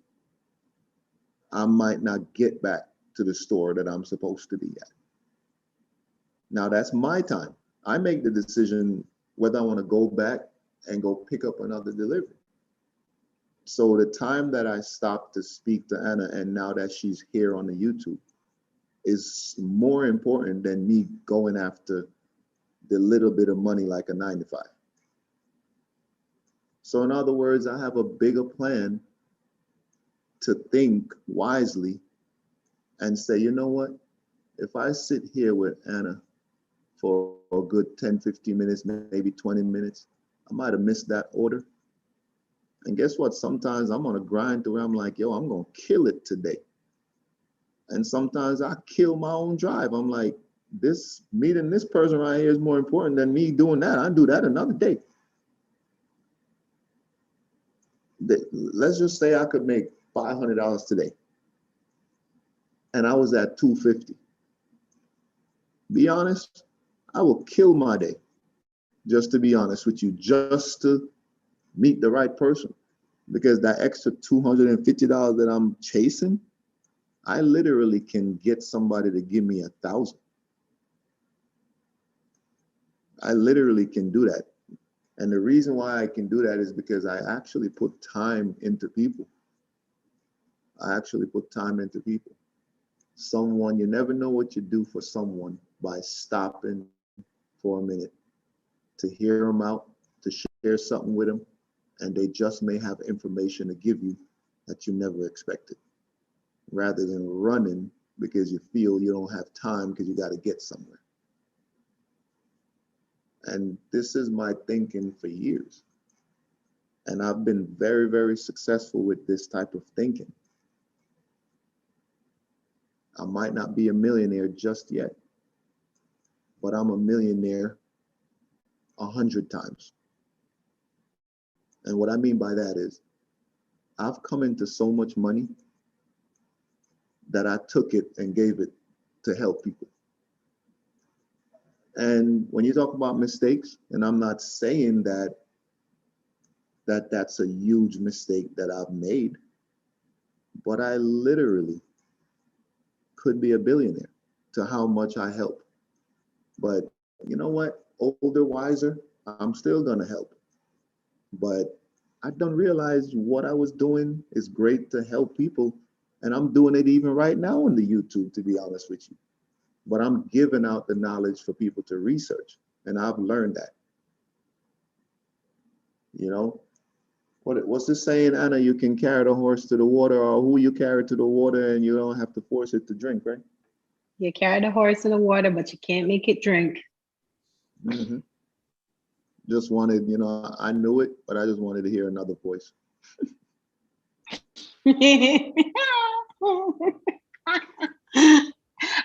I might not get back to the store that I'm supposed to be at. Now that's my time. I make the decision whether I want to go back and go pick up another delivery. So the time that I stopped to speak to Anna, and now that she's here on the YouTube, is more important than me going after the little bit of money like a 9-to-5. So in other words, I have a bigger plan to think wisely and say, you know what? If I sit here with Anna for a good 10, 15 minutes, maybe 20 minutes, I might have missed that order. And guess what? Sometimes I'm on a grind to where I'm like, yo, I'm going to kill it today. And sometimes I kill my own drive. I'm like, this meeting this person right here is more important than me doing that. I'll do that another day. Let's just say I could make $500 today and I was at 250. Be honest, I will kill my day, just to be honest with you, just to meet the right person. Because that extra $250 that I'm chasing, I literally can get somebody to give me 1,000. I literally can do that. And the reason why I can do that is because I actually put time into people. I actually put time into people. Someone, you never know what you do for someone by stopping for a minute to hear them out, to share something with them, and they just may have information to give you that you never expected, rather than running because you feel you don't have time because you got to get somewhere. And this is my thinking for years. And I've been very, very successful with this type of thinking. I might not be a millionaire just yet, but I'm a millionaire 100 times. And what I mean by that is I've come into so much money that I took it and gave it to help people. And when you talk about mistakes, and I'm not saying that's a huge mistake that I've made, but I literally could be a billionaire to how much I help. But you know what? Older, wiser, I'm still gonna help. But I don't realize what I was doing is great to help people. And I'm doing it even right now on the YouTube, to be honest with you. But I'm giving out the knowledge for people to research. And I've learned that. You know, what's the saying, Anna? You can carry the horse to the water, or who you carry to the water, and you don't have to force it to drink, right? You carry the horse in the water, but you can't make it drink. Mm-hmm. Just wanted, I knew it, but I just wanted to hear another voice.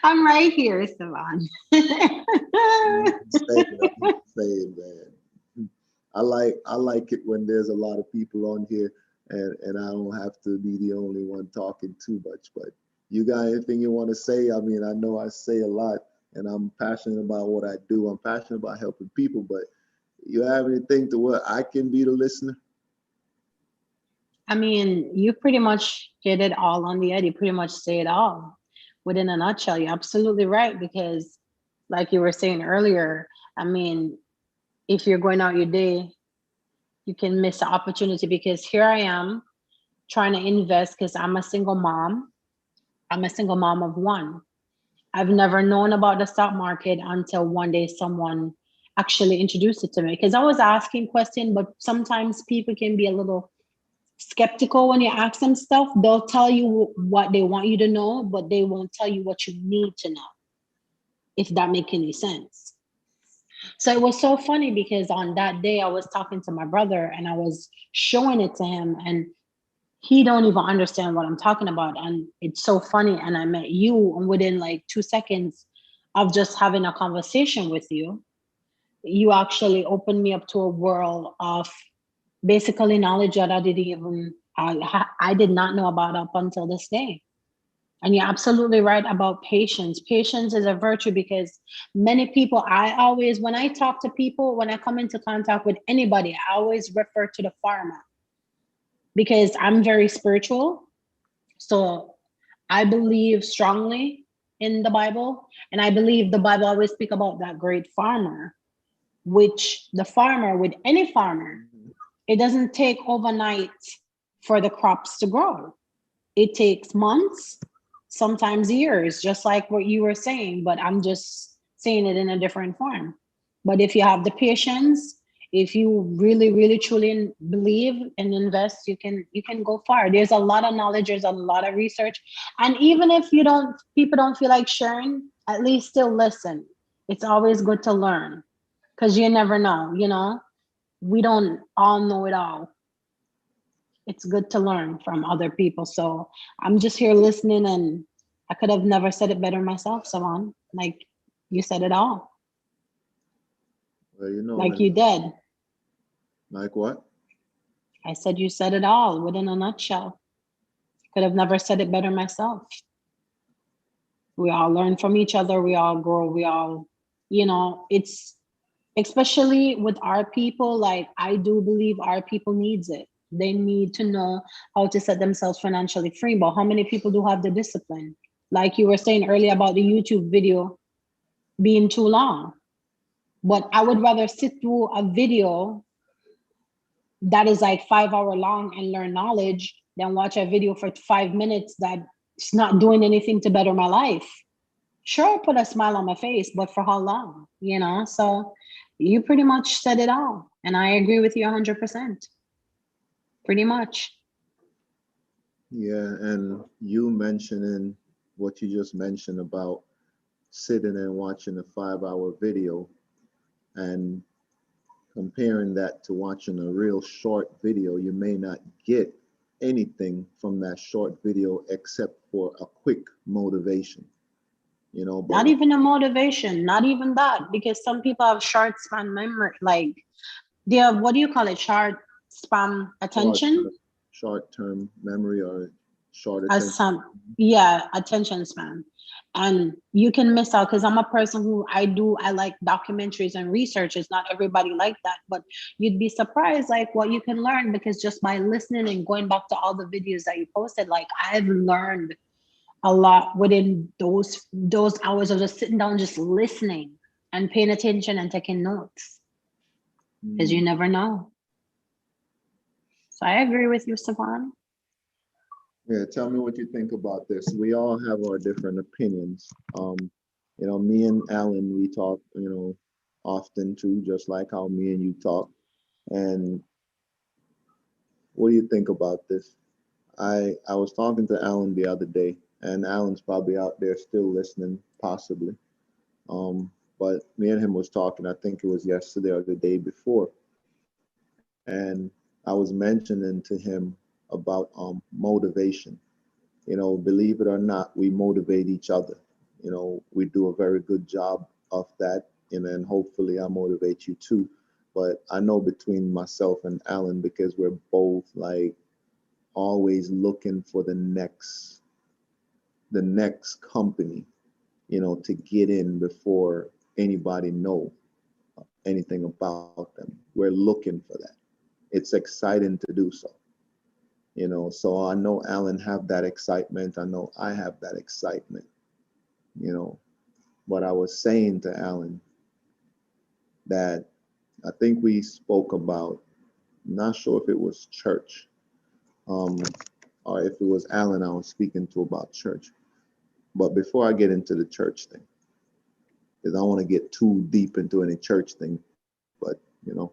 I'm right here, Savon. Say, man. I like it when there's a lot of people on here and I don't have to be the only one talking too much. But you got anything you want to say? I mean, I know I say a lot and I'm passionate about what I do. I'm passionate about helping people, but you have anything to what I can be the listener? I mean, you pretty much hit it all on the head. You pretty much say it all within a nutshell. You're absolutely right because, like you were saying earlier, I mean, if you're going out your day, you can miss the opportunity because here I am trying to invest because I'm a single mom. I'm a single mom of one. I've never known about the stock market until one day someone actually introduced it to me because I was asking questions, but sometimes people can be a little skeptical when you ask them stuff. They'll tell you what they want you to know, but they won't tell you what you need to know, if that makes any sense. So it was so funny because on that day I was talking to my brother and I was showing it to him and he don't even understand what I'm talking about. And it's so funny. And I met you and within like 2 seconds of just having a conversation with you, you actually opened me up to a world of basically knowledge that I didn't even I did not know about up until this day. And you're absolutely right about patience. Patience is a virtue because many people, I always, when I talk to people, when I come into contact with anybody, I always refer to the farmer because I'm very spiritual. So I believe strongly in the Bible. And I believe the Bible always speak about that great farmer, which the farmer, with any farmer, it doesn't take overnight for the crops to grow. It takes months, sometimes years, just like what you were saying, but I'm just saying it in a different form. But if you have the patience, if you really, really truly believe and invest, you can go far. There's a lot of knowledge, there's a lot of research. And even if people don't feel like sharing, at least still listen. It's always good to learn because you never know. We don't all know it all. It's good to learn from other people. So I'm just here listening, and I could have never said it better myself, Savon. Like you said it all. Well, Like you did. like what? I said you said it all within a nutshell. Could have never said it better myself. We all learn from each other. We all grow. We all, it's especially with our people. Like I do believe our people needs it. They need to know how to set themselves financially free. But how many people do have the discipline? Like you were saying earlier about the YouTube video being too long. But I would rather sit through a video that is like 5 hour long and learn knowledge than watch a video for 5 minutes that's not doing anything to better my life. Sure, put a smile on my face, but for how long? So you pretty much said it all. And I agree with you 100%. Pretty much. Yeah, and you mentioning what you just mentioned about sitting and watching a 5 hour video and comparing that to watching a real short video, you may not get anything from that short video except for a quick motivation, but Not even a motivation, not even that, because some people have short span memory, like they have, what do you call it? Short span short attention? short term memory or short As attention. some, yeah, attention span. And you can miss out because I'm a person who I like documentaries and research. It's not everybody like that, but you'd be surprised like what you can learn because just by listening and going back to all the videos that you posted, like I've learned a lot within those hours of just sitting down, just listening and paying attention and taking notes because you Mm. never know. So I agree with you, Stefan. Yeah, tell me what you think about this. We all have our different opinions. Me and Alan, we talk, often too, just like how me and you talk. And what do you think about this? I was talking to Alan the other day, and Alan's probably out there still listening, possibly. Um, but me and him was talking, I think it was yesterday or the day before. And I was mentioning to him about motivation. You know, believe it or not, we motivate each other. You know, we do a very good job of that. And then hopefully I motivate you too. But I know between myself and Alan, because we're both like always looking for the next company, you know, to get in before anybody know anything about them. We're looking for that. It's exciting to do so. You know, so I know Alan have that excitement. I know I have that excitement, you know. But I was saying to Alan that I think we spoke about, not sure if it was church, um, or if it was Alan I was speaking to about church. But before I get into the church thing, because I don't want to get too deep into any church thing, but you know,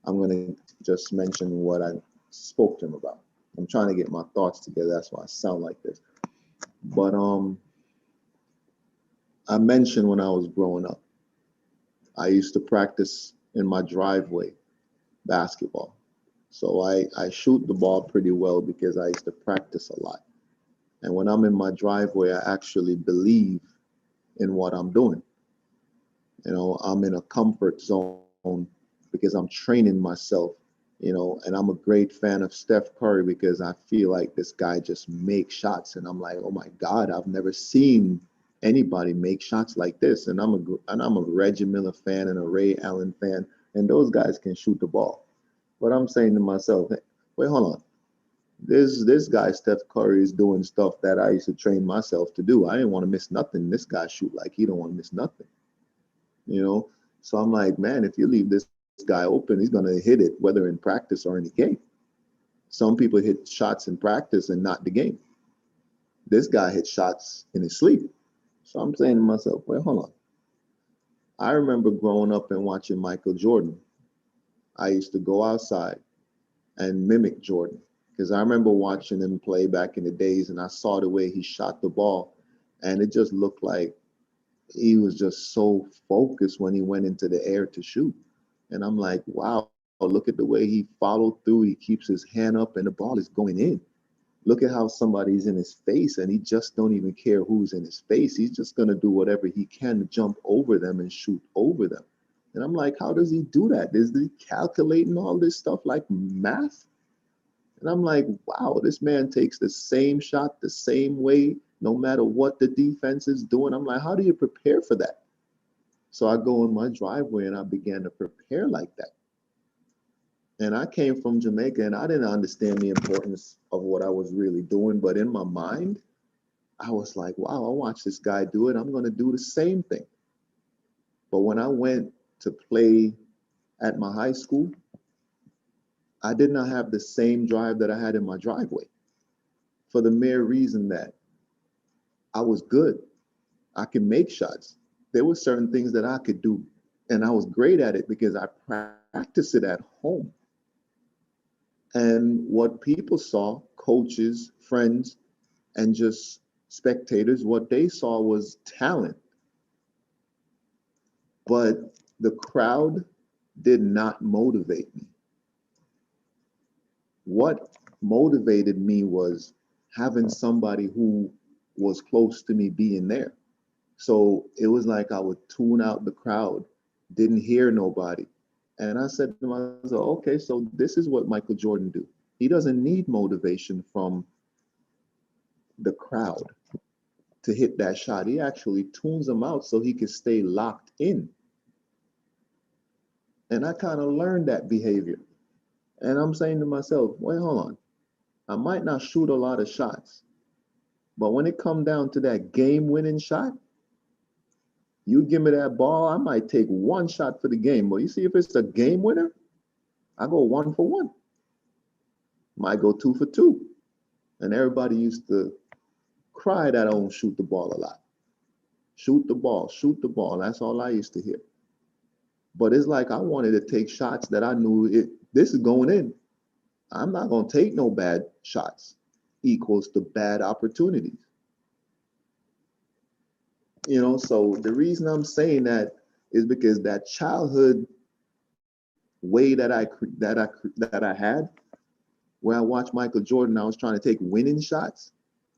I'm gonna just mention what I spoke to him about. I'm trying to get my thoughts together. That's why I sound like this. But I mentioned when I was growing up, I used to practice in my driveway basketball. So I shoot the ball pretty well because I used to practice a lot. And when I'm in my driveway, I actually believe in what I'm doing. You know, I'm in a comfort zone because I'm training myself, you know, and I'm a great fan of Steph Curry because I feel like this guy just makes shots. And I'm like, oh my God, I've never seen anybody make shots like this. And I'm a Reggie Miller fan and a Ray Allen fan, and those guys can shoot the ball. But I'm saying to myself, hey, wait, hold on. This guy Steph Curry is doing stuff that I used to train myself to do. I didn't want to miss nothing. This guy shoot like he don't want to miss nothing, you know. So I'm like, man, if you leave this guy open, he's gonna hit it whether in practice or in the game. Some people hit shots in practice and not the game. This guy hit shots in his sleep. So I'm saying to myself, wait, hold on. I remember growing up and watching Michael Jordan. I used to go outside and mimic Jordan because I remember watching him play back in the days and I saw the way he shot the ball and it just looked like he was just so focused when he went into the air to shoot. And I'm like, wow, look at the way he followed through. He keeps his hand up and the ball is going in. Look at how somebody's in his face and he just don't even care who's in his face. He's just going to do whatever he can to jump over them and shoot over them. And I'm like, how does he do that? Is he calculating all this stuff like math? And I'm like, wow, this man takes the same shot the same way, no matter what the defense is doing. I'm like, how do you prepare for that? So I go in my driveway and I began to prepare like that. And I came from Jamaica and I didn't understand the importance of what I was really doing. But in my mind, I was like, wow, I watched this guy do it. I'm going to do the same thing. But when I went to play at my high school, I did not have the same drive that I had in my driveway for the mere reason that I was good. I could make shots. There were certain things that I could do, and I was great at it because I practiced it at home. And what people saw, coaches, friends, and just spectators, what they saw was talent. But the crowd did not motivate me. What motivated me was having somebody who was close to me being there. So it was like I would tune out the crowd, didn't hear nobody. And I said to myself, okay, so this is what Michael Jordan do. He doesn't need motivation from the crowd to hit that shot. He actually tunes them out so he can stay locked in. And I kind of learned that behavior. And I'm saying to myself, wait, hold on. I might not shoot a lot of shots, but when it come down to that game-winning shot, you give me that ball, I might take one shot for the game. But you see, if it's a game winner, I go 1 for 1. Might go 2 for 2. And everybody used to cry that I don't shoot the ball a lot. Shoot the ball, shoot the ball. That's all I used to hear. But it's like I wanted to take shots that I knew this is going in. I'm not going to take no bad shots equals to bad opportunities. You know, so the reason I'm saying that is because that childhood way that I had, where I watched Michael Jordan, I was trying to take winning shots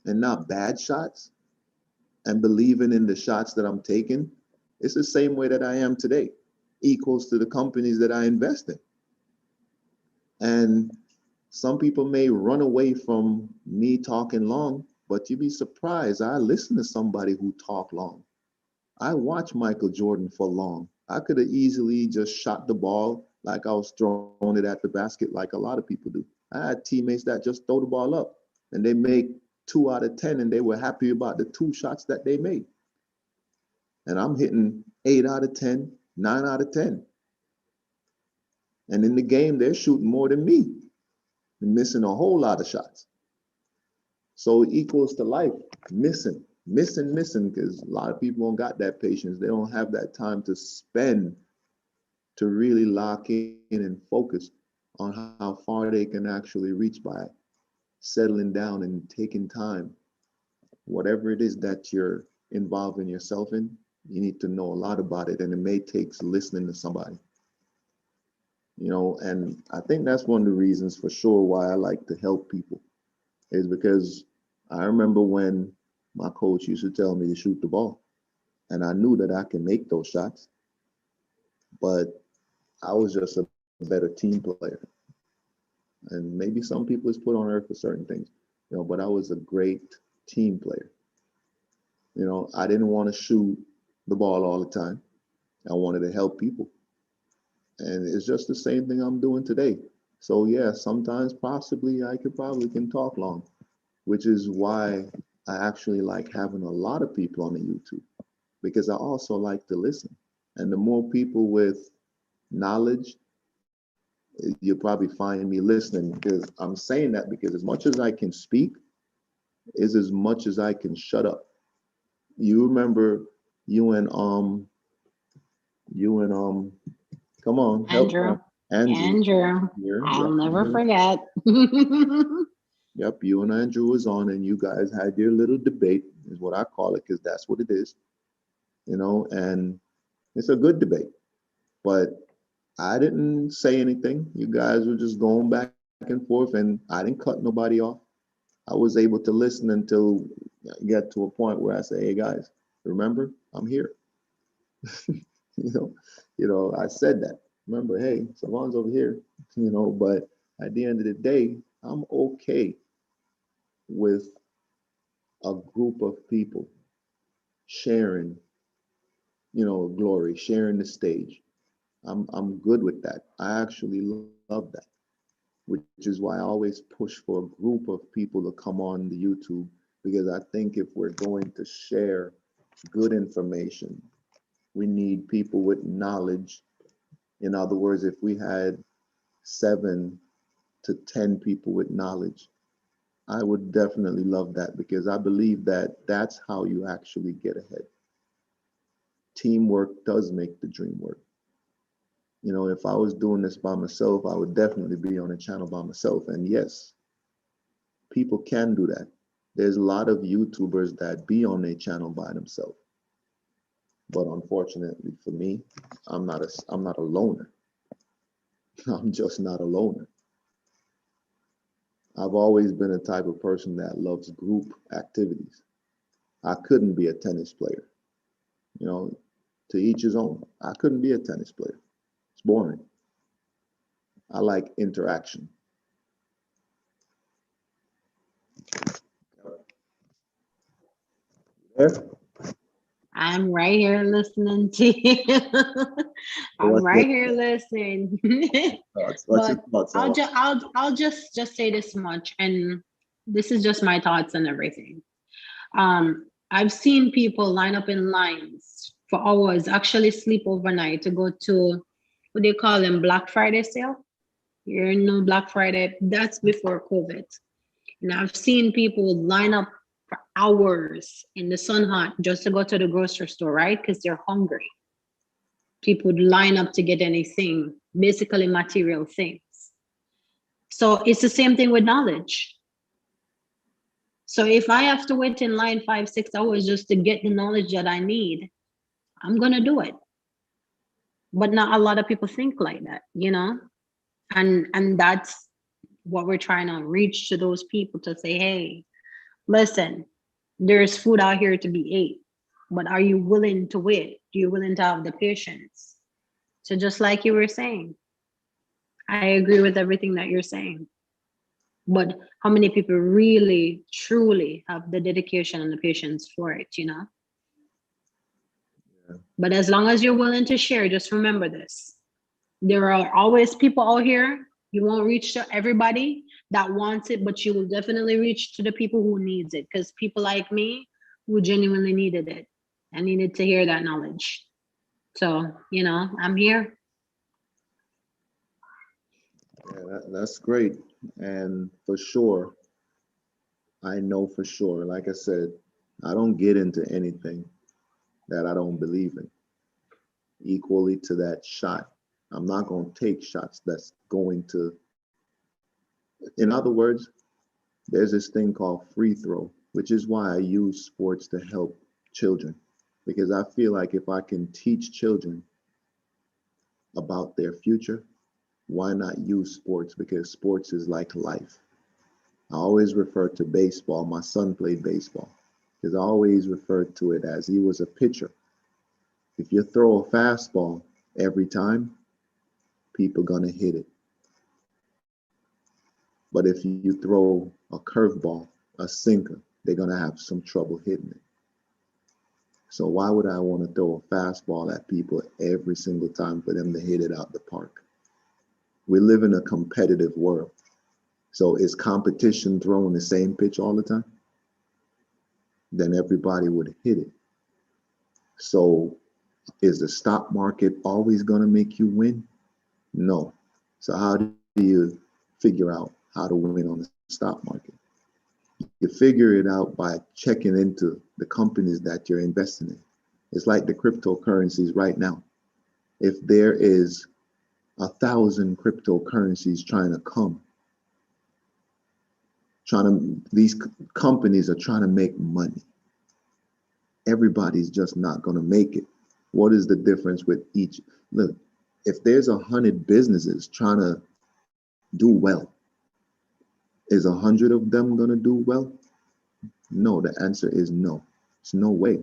and not bad shots, and believing in the shots that I'm taking. It's the same way that I am today, equals to the companies that I invest in. And some people may run away from me talking long, but you'd be surprised. I listen to somebody who talk long. I watched Michael Jordan for long. I could have easily just shot the ball like I was throwing it at the basket, like a lot of people do. I had teammates that just throw the ball up and they make 2 out of 10, and they were happy about the 2 shots that they made. And I'm hitting 8 out of 10, 9 out of 10. And in the game, they're shooting more than me and missing a whole lot of shots. So it equals to life, missing, because a lot of people don't got that patience. They don't have that time to spend to really lock in and focus on how far they can actually reach by settling down and taking time. Whatever it is that you're involving yourself in, you need to know a lot about it, and it may take listening to somebody. And I think that's one of the reasons for sure why I like to help people, is because I remember when my coach used to tell me to shoot the ball, and I knew that I can make those shots, but I was just a better team player. And maybe some people is put on earth for certain things, but I was a great team player. I didn't want to shoot the ball all the time. I wanted to help people. And it's just the same thing I'm doing today. So yeah, sometimes possibly I can talk long, which is why I actually like having a lot of people on the YouTube, because I also like to listen. And the more people with knowledge, you'll probably find me listening, because I'm saying that because as much as I can speak is as much as I can shut up. You remember you and come on, help me. Andrew, Here. I'll Yep. never forget. Yep, you and Andrew was on, and you guys had your little debate, is what I call it, because that's what it is, and it's a good debate. But I didn't say anything. You guys were just going back and forth, and I didn't cut nobody off. I was able to listen until I get to a point where I say, "Hey guys, remember, I'm here." I said that. Remember, hey, Savon's over here. But at the end of the day, I'm okay with a group of people sharing, glory, sharing the stage. I'm good with that. I actually love that, which is why I always push for a group of people to come on the YouTube, because I think if we're going to share good information, we need people with knowledge. In other words, if we had 7 to 10 people with knowledge, I would definitely love that, because I believe that that's how you actually get ahead. Teamwork does make the dream work. If I was doing this by myself, I would definitely be on a channel by myself. And yes, people can do that. There's a lot of YouTubers that be on their channel by themselves. But unfortunately for me, I'm not a loner. I'm just not a loner. I've always been a type of person that loves group activities. I couldn't be a tennis player. To each his own. I couldn't be a tennis player. It's boring. I like interaction. There? I'm right here listening to you. I'm right here listening. What's But your thoughts? I'll just say this much, and this is just my thoughts and everything. I've seen people line up in lines for hours, actually sleep overnight to go to, what do you call them, Black Friday sale? You know, Black Friday, that's before COVID. And I've seen people line up for hours in the sun hot just to go to the grocery store, right? Because they're hungry. People would line up to get anything, basically material things. So it's the same thing with knowledge. So if I have to wait in line 5-6 hours just to get the knowledge that I need, I'm going to do it. But not a lot of people think like that, you know? And that's what we're trying to reach to those people, to say, hey, listen, there's food out here to be ate, but are you willing to wait? Do you willing to have the patience? So just like you were saying, I agree with everything that you're saying. But how many people really, truly have the dedication and the patience for it, you know? Yeah. But as long as you're willing to share, just remember this. There are always people out here. You won't reach to everybody that wants it, but you will definitely reach to the people who needs it. Because people like me who genuinely needed it and needed to hear that knowledge. So, you know, I'm here. Yeah, that's great. And for sure, I know for sure, like I said, I don't get into anything that I don't believe in. Equally to that shot, I'm not going to take shots that's going to, in other words, there's this thing called free throw, which is why I use sports to help children. Because I feel like if I can teach children about their future, why not use sports? Because sports is like life. I always refer to baseball. My son played baseball because I always referred to it as he was a pitcher. If you throw a fastball every time, people gonna hit it. But if you throw a curveball, a sinker, they're gonna have some trouble hitting it. So why would I want to throw a fastball at people every single time for them to hit it out the park? We live in a competitive world. So is competition throwing the same pitch all the time? Then everybody would hit it. So is the stock market always going to make you win? No. So how do you figure out how to win on the stock market? You figure it out by checking into the companies that you're investing in. It's like the cryptocurrencies right now. If there is 1,000 cryptocurrencies trying to come, these companies are trying to make money. Everybody's just not going to make it. What is the difference with each? Look, if there's 100 businesses trying to do well, is 100 of them going to do well? No, the answer is no. It's no way.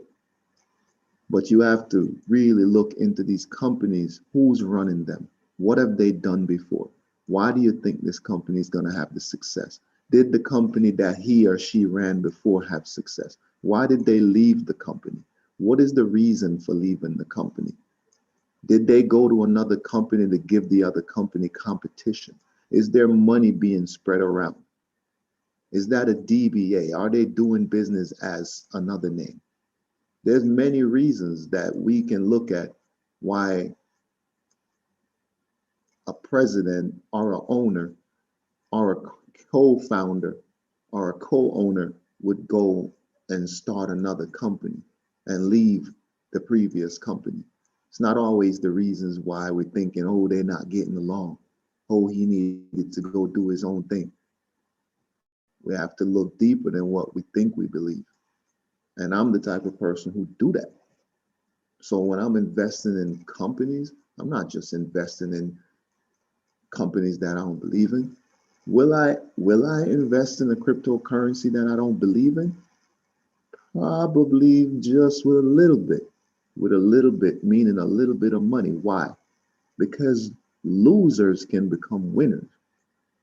But you have to really look into these companies. Who's running them? What have they done before? Why do you think this company is going to have the success? Did the company that he or she ran before have success? Why did they leave the company? What is the reason for leaving the company? Did they go to another company to give the other company competition? Is there money being spread around? Is that a DBA? Are they doing business as another name? There's many reasons that we can look at why a president or an owner or a co-founder or a co-owner would go and start another company and leave the previous company. It's not always the reasons why we're thinking, oh, they're not getting along. Oh, he needed to go do his own thing. We have to look deeper than what we think we believe. And I'm the type of person who do that. So when I'm investing in companies, I'm not just investing in companies that I don't believe in. Will I invest in a cryptocurrency that I don't believe in? Probably just with a little bit. With a little bit, meaning a little bit of money. Why? Because losers can become winners.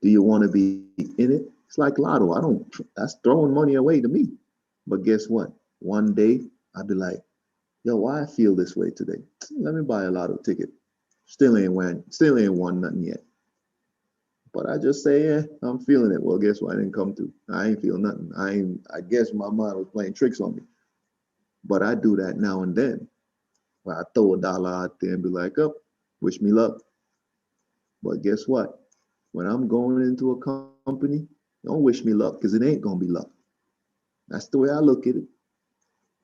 Do you want to be in it? It's like lotto. That's throwing money away to me. But guess what? One day I'll be like, yo, why I feel this way today? Let me buy a lotto ticket. Still ain't won nothing yet. But I just say, yeah, I'm feeling it. Well, guess what? I didn't come to. I ain't feel nothing. I guess my mind was playing tricks on me. But I do that now and then. Where I throw a dollar out there and be like, oh, wish me luck. But guess what? When I'm going into a company, don't wish me luck because it ain't gonna be luck. That's the way I look at it.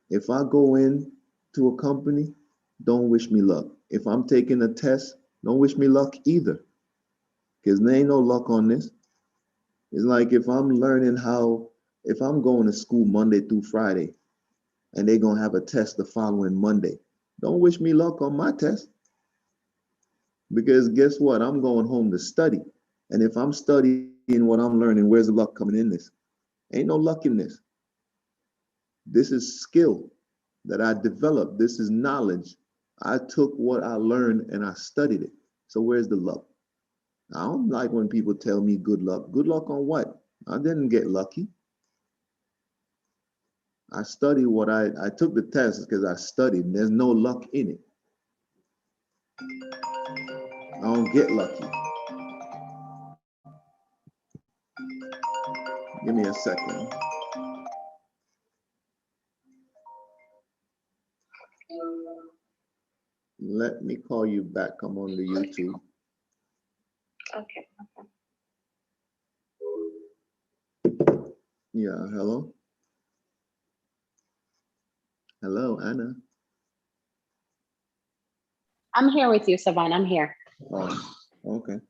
If I go in to a company, don't wish me luck. If I'm taking a test, don't wish me luck either. Because there ain't no luck on this. It's like if I'm going to school Monday through Friday and they're going to have a test the following Monday, don't wish me luck on my test. Because guess what? I'm going home to study. And if I'm studying what I'm learning, where's the luck coming in this? Ain't no luck in this. This is skill that I developed. This is knowledge. I took what I learned and I studied it. So where's the luck? I don't like when people tell me good luck. Good luck on what? I didn't get lucky. I studied what I took the test because I studied. And there's no luck in it. I don't get lucky. Give me a second. Let me call you back. I'm on the YouTube. Okay. Yeah, hello? Hello, Anna. I'm here with you, Savan. I'm here. Oh, okay.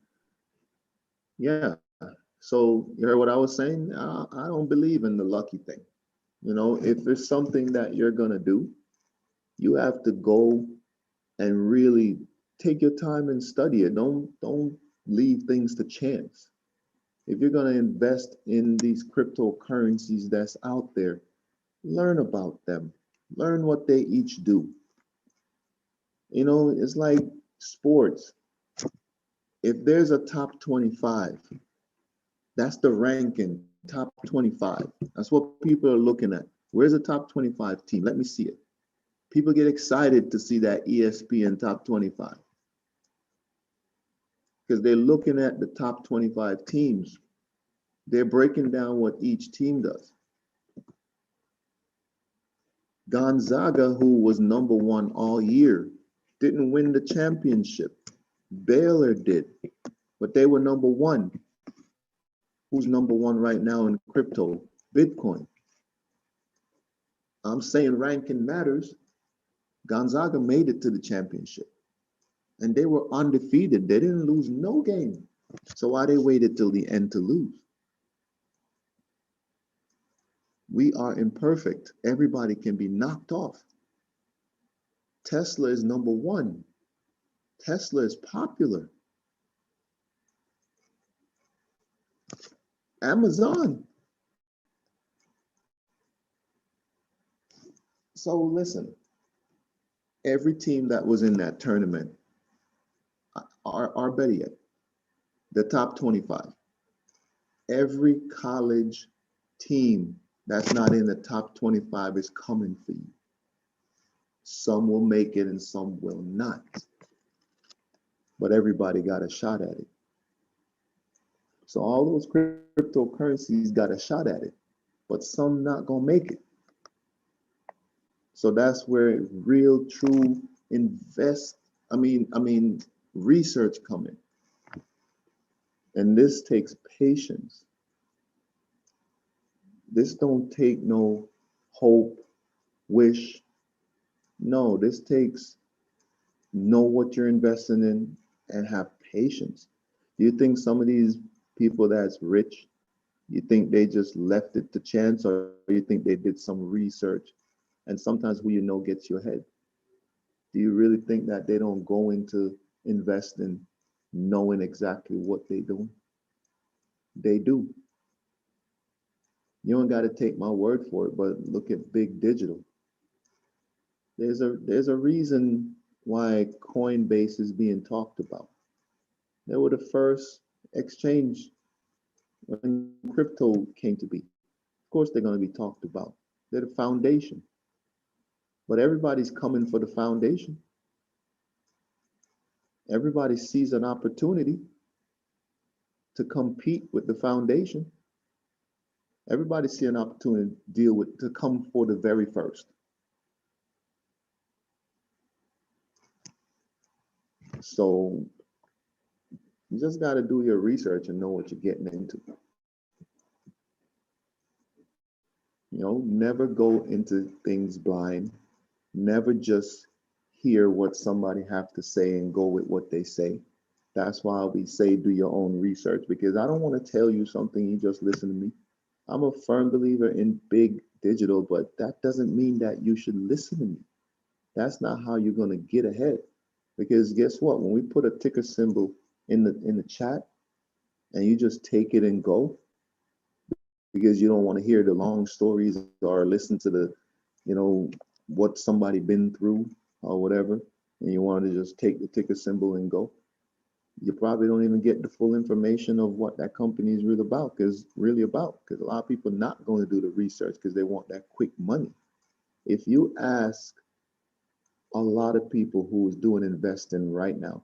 Yeah. So you heard what I was saying? I don't believe in the lucky thing. You know, if it's something that you're gonna do, you have to go and really take your time and study it. Don't leave things to chance. If you're gonna invest in these cryptocurrencies that's out there, learn about them. Learn what they each do. You know, it's like sports. If there's a top 25, that's the ranking, top 25. That's what people are looking at. Where's the top 25 team? Let me see it. People get excited to see that ESPN top 25 because they're looking at the top 25 teams. They're breaking down what each team does. Gonzaga, who was number one all year, didn't win the championship. Baylor did, but they were number one. Who's number one right now in crypto? Bitcoin. I'm saying ranking matters. Gonzaga made it to the championship and they were undefeated. They didn't lose no game. So why they waited till the end to lose? We are imperfect. Everybody can be knocked off. Tesla is number one. Tesla is popular. Amazon. So listen, every team that was in that tournament, are better yet, the top 25. Every college team that's not in the top 25 is coming for you. Some will make it and some will not. But everybody got a shot at it. So all those cryptocurrencies got a shot at it, but some not gonna make it. So that's where real, true research come in. And this takes patience. This don't take no hope, wish. No, this takes know what you're investing in and have patience. Do you think some of these people that's rich, you think they just left it to chance, or you think they did some research? And sometimes who you know gets you ahead. Do you really think that they don't go into investing knowing exactly what they're doing? They do. You don't got to take my word for it, but look at big digital. There's a reason why Coinbase is being talked about. They were the first exchange when crypto came to be. Of course, they're going to be talked about. They're the foundation. But everybody's coming for the foundation. Everybody sees an opportunity to compete with the foundation. Everybody see an opportunity to come for the very first. So you just got to do your research and know what you're getting into. You know, never go into things blind. Never just hear what somebody have to say and go with what they say. That's why we say do your own research, because I don't want to tell you something, you just listen to me. I'm a firm believer in big digital, but that doesn't mean that you should listen to me. That's not how you're going to get ahead. Because guess what? When we put a ticker symbol in the chat and you just take it and go, because you don't want to hear the long stories or listen to the, you know, what somebody been through or whatever, and you want to just take the ticker symbol and go, you probably don't even get the full information of what that company is really about. Because a lot of people are not going to do the research because they want that quick money. If you ask a lot of people who is doing investing right now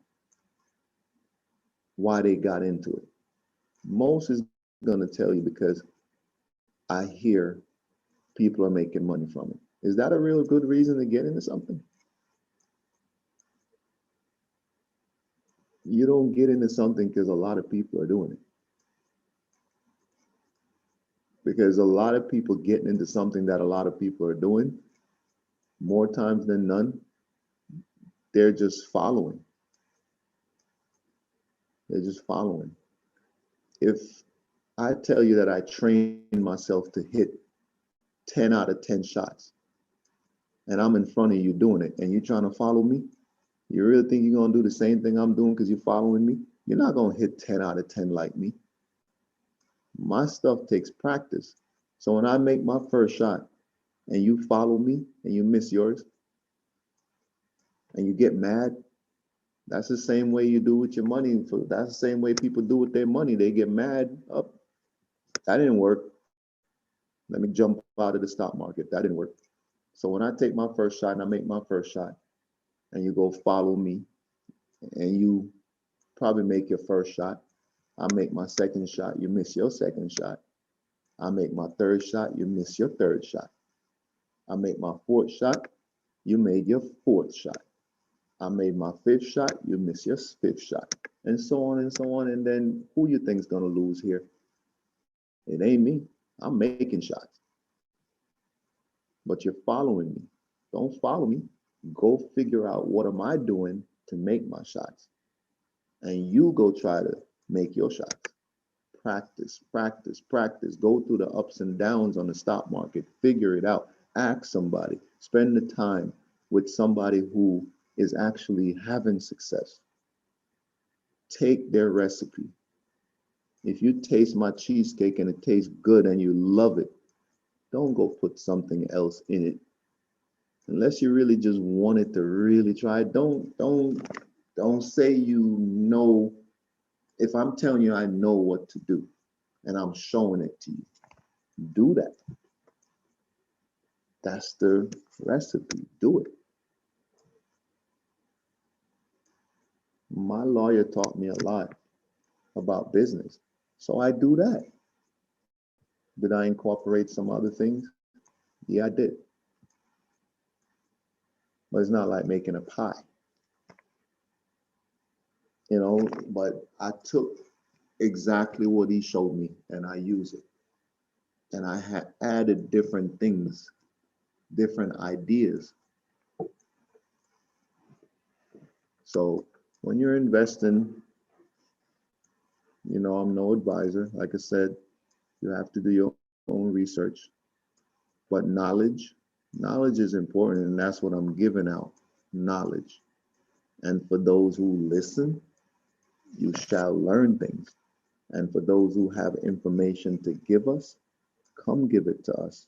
why they got into it, most is going to tell you because I hear people are making money from it. Is that a real good reason to get into something? You don't get into something because a lot of people are doing it. Because a lot of people getting into something that a lot of people are doing, more times than none, they're just following. They're just following. If I tell you that I train myself to hit 10 out of 10 shots, and I'm in front of you doing it, and you're trying to follow me, you really think you're going to do the same thing I'm doing because you're following me? You're not going to hit 10 out of 10 like me. My stuff takes practice. So when I make my first shot and you follow me and you miss yours and you get mad, that's the same way you do with your money. That's the same way people do with their money. They get mad. Oh, that didn't work. Let me jump out of the stock market. That didn't work. So when I take my first shot and I make my first shot and you go follow me and you probably make your first shot, I make my second shot, you miss your second shot. I make my third shot, you miss your third shot. I make my fourth shot, you made your fourth shot. I made my fifth shot, you miss your fifth shot. And so on and so on. And then who you think's gonna lose here? It ain't me. I'm making shots. But you're following me. Don't follow me. Go figure out what am I doing to make my shots. And you go try to make your shots. Practice, practice, practice. Go through the ups and downs on the stock market. Figure it out. Ask somebody. Spend the time with somebody who is actually having success. Take their recipe. If you taste my cheesecake and it tastes good and you love it, don't go put something else in it. Unless you really just want it to really try. Don't say you know. If I'm telling you I know what to do and I'm showing it to you, do that. That's the recipe. Do it. My lawyer taught me a lot about business, so I do that. Did I incorporate some other things? Yeah, I did. But it's not like making a pie, you know, but I took exactly what he showed me and I use it. And I had added different things, different ideas. So when you're investing, you know, I'm no advisor. Like I said, you have to do your own research. But knowledge is important, and that's what I'm giving out, knowledge. And for those who listen, you shall learn things. And for those who have information to give us, come give it to us.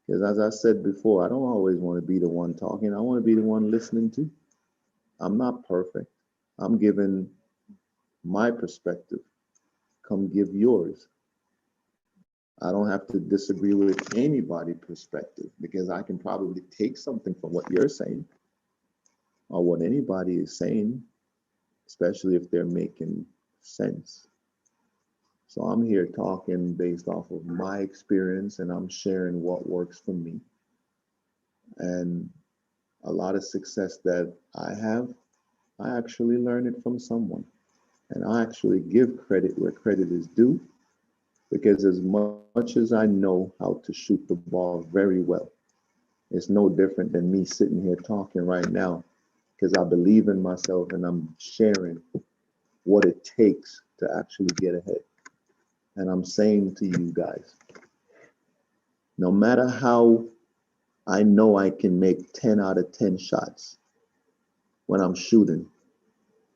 Because as I said before, I don't always want to be the one talking. I want to be the one listening too. I'm not perfect. I'm giving my perspective. Come give yours. I don't have to disagree with anybody's perspective because I can probably take something from what you're saying or what anybody is saying, especially if they're making sense. So I'm here talking based off of my experience and I'm sharing what works for me. And a lot of success that I have, I actually learned it from someone. And I actually give credit where credit is due, because as much as I know how to shoot the ball very well, it's no different than me sitting here talking right now, because I believe in myself and I'm sharing what it takes to actually get ahead. And I'm saying to you guys, no matter how I know I can make 10 out of 10 shots, when I'm shooting,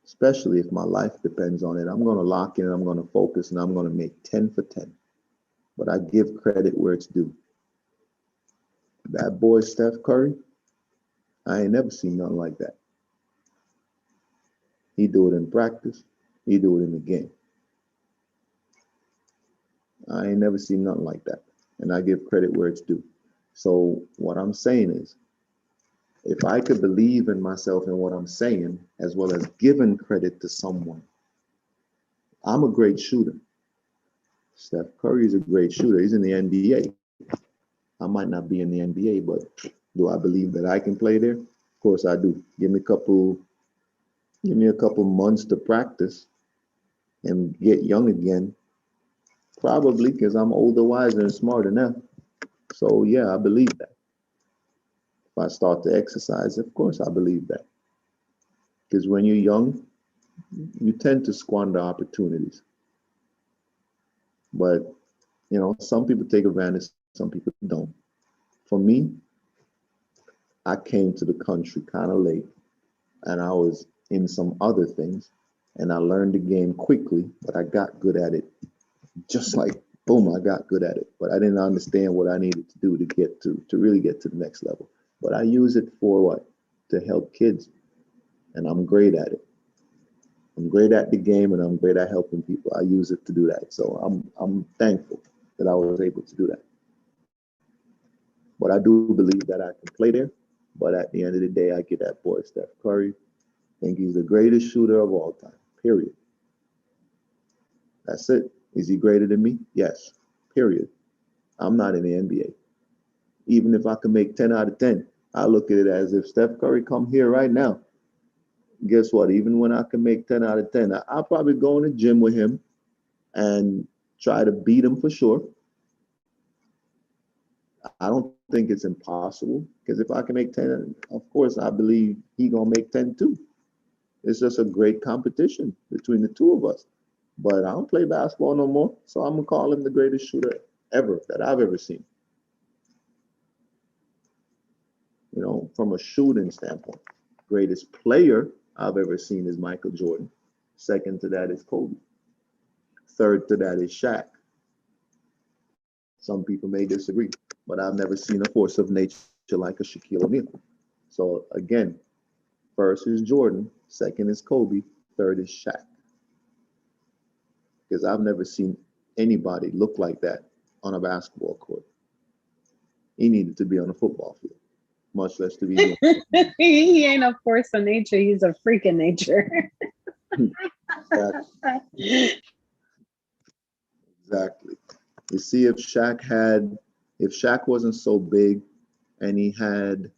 especially if my life depends on it. I'm going to lock in, I'm going to focus, and I'm going to make 10 for 10. But I give credit where it's due. That boy, Steph Curry, I ain't never seen nothing like that. He do it in practice. He do it in the game. I ain't never seen nothing like that. And I give credit where it's due. So what I'm saying is, if I could believe in myself and what I'm saying, as well as giving credit to someone, I'm a great shooter. Steph Curry is a great shooter. He's in the NBA. I might not be in the NBA, but do I believe that I can play there? Of course I do. Give me a couple months to practice and get young again. Probably because I'm older, wiser, and smarter now. So yeah, I believe that. If I start to exercise, of course I believe that. Because when you're young, you tend to squander opportunities. But, some people take advantage, some people don't. For me, I came to the country kind of late, and I was in some other things, and I learned the game quickly, but I got good at it. Just like, boom, I got good at it. But I didn't understand what I needed to do to really get to the next level. But I use it for what? To help kids. And I'm great at it. I'm great at the game, and I'm great at helping people. I use it to do that. So I'm thankful that I was able to do that. But I do believe that I can play there. But at the end of the day, I get that boy Steph Curry. I think he's the greatest shooter of all time, period. That's it. Is he greater than me? Yes, period. I'm not in the NBA. Even if I can make 10 out of 10, I look at it as if Steph Curry come here right now. Guess what? Even when I can make 10 out of 10, I'll probably go in the gym with him and try to beat him for sure. I don't think it's impossible, because if I can make 10, of course, I believe he gonna make 10 too. It's just a great competition between the two of us. But I don't play basketball no more, so I'm gonna call him the greatest shooter ever that I've ever seen. From a shooting standpoint, greatest player I've ever seen is Michael Jordan. Second to that is Kobe. Third to that is Shaq. Some people may disagree, but I've never seen a force of nature like a Shaquille O'Neal. So again, first is Jordan, second is Kobe, third is Shaq. Because I've never seen anybody look like that on a basketball court. He needed to be on a football field, much less to be. He ain't a force of nature. He's a freak of nature. Exactly. You see, if Shaq wasn't so big and he had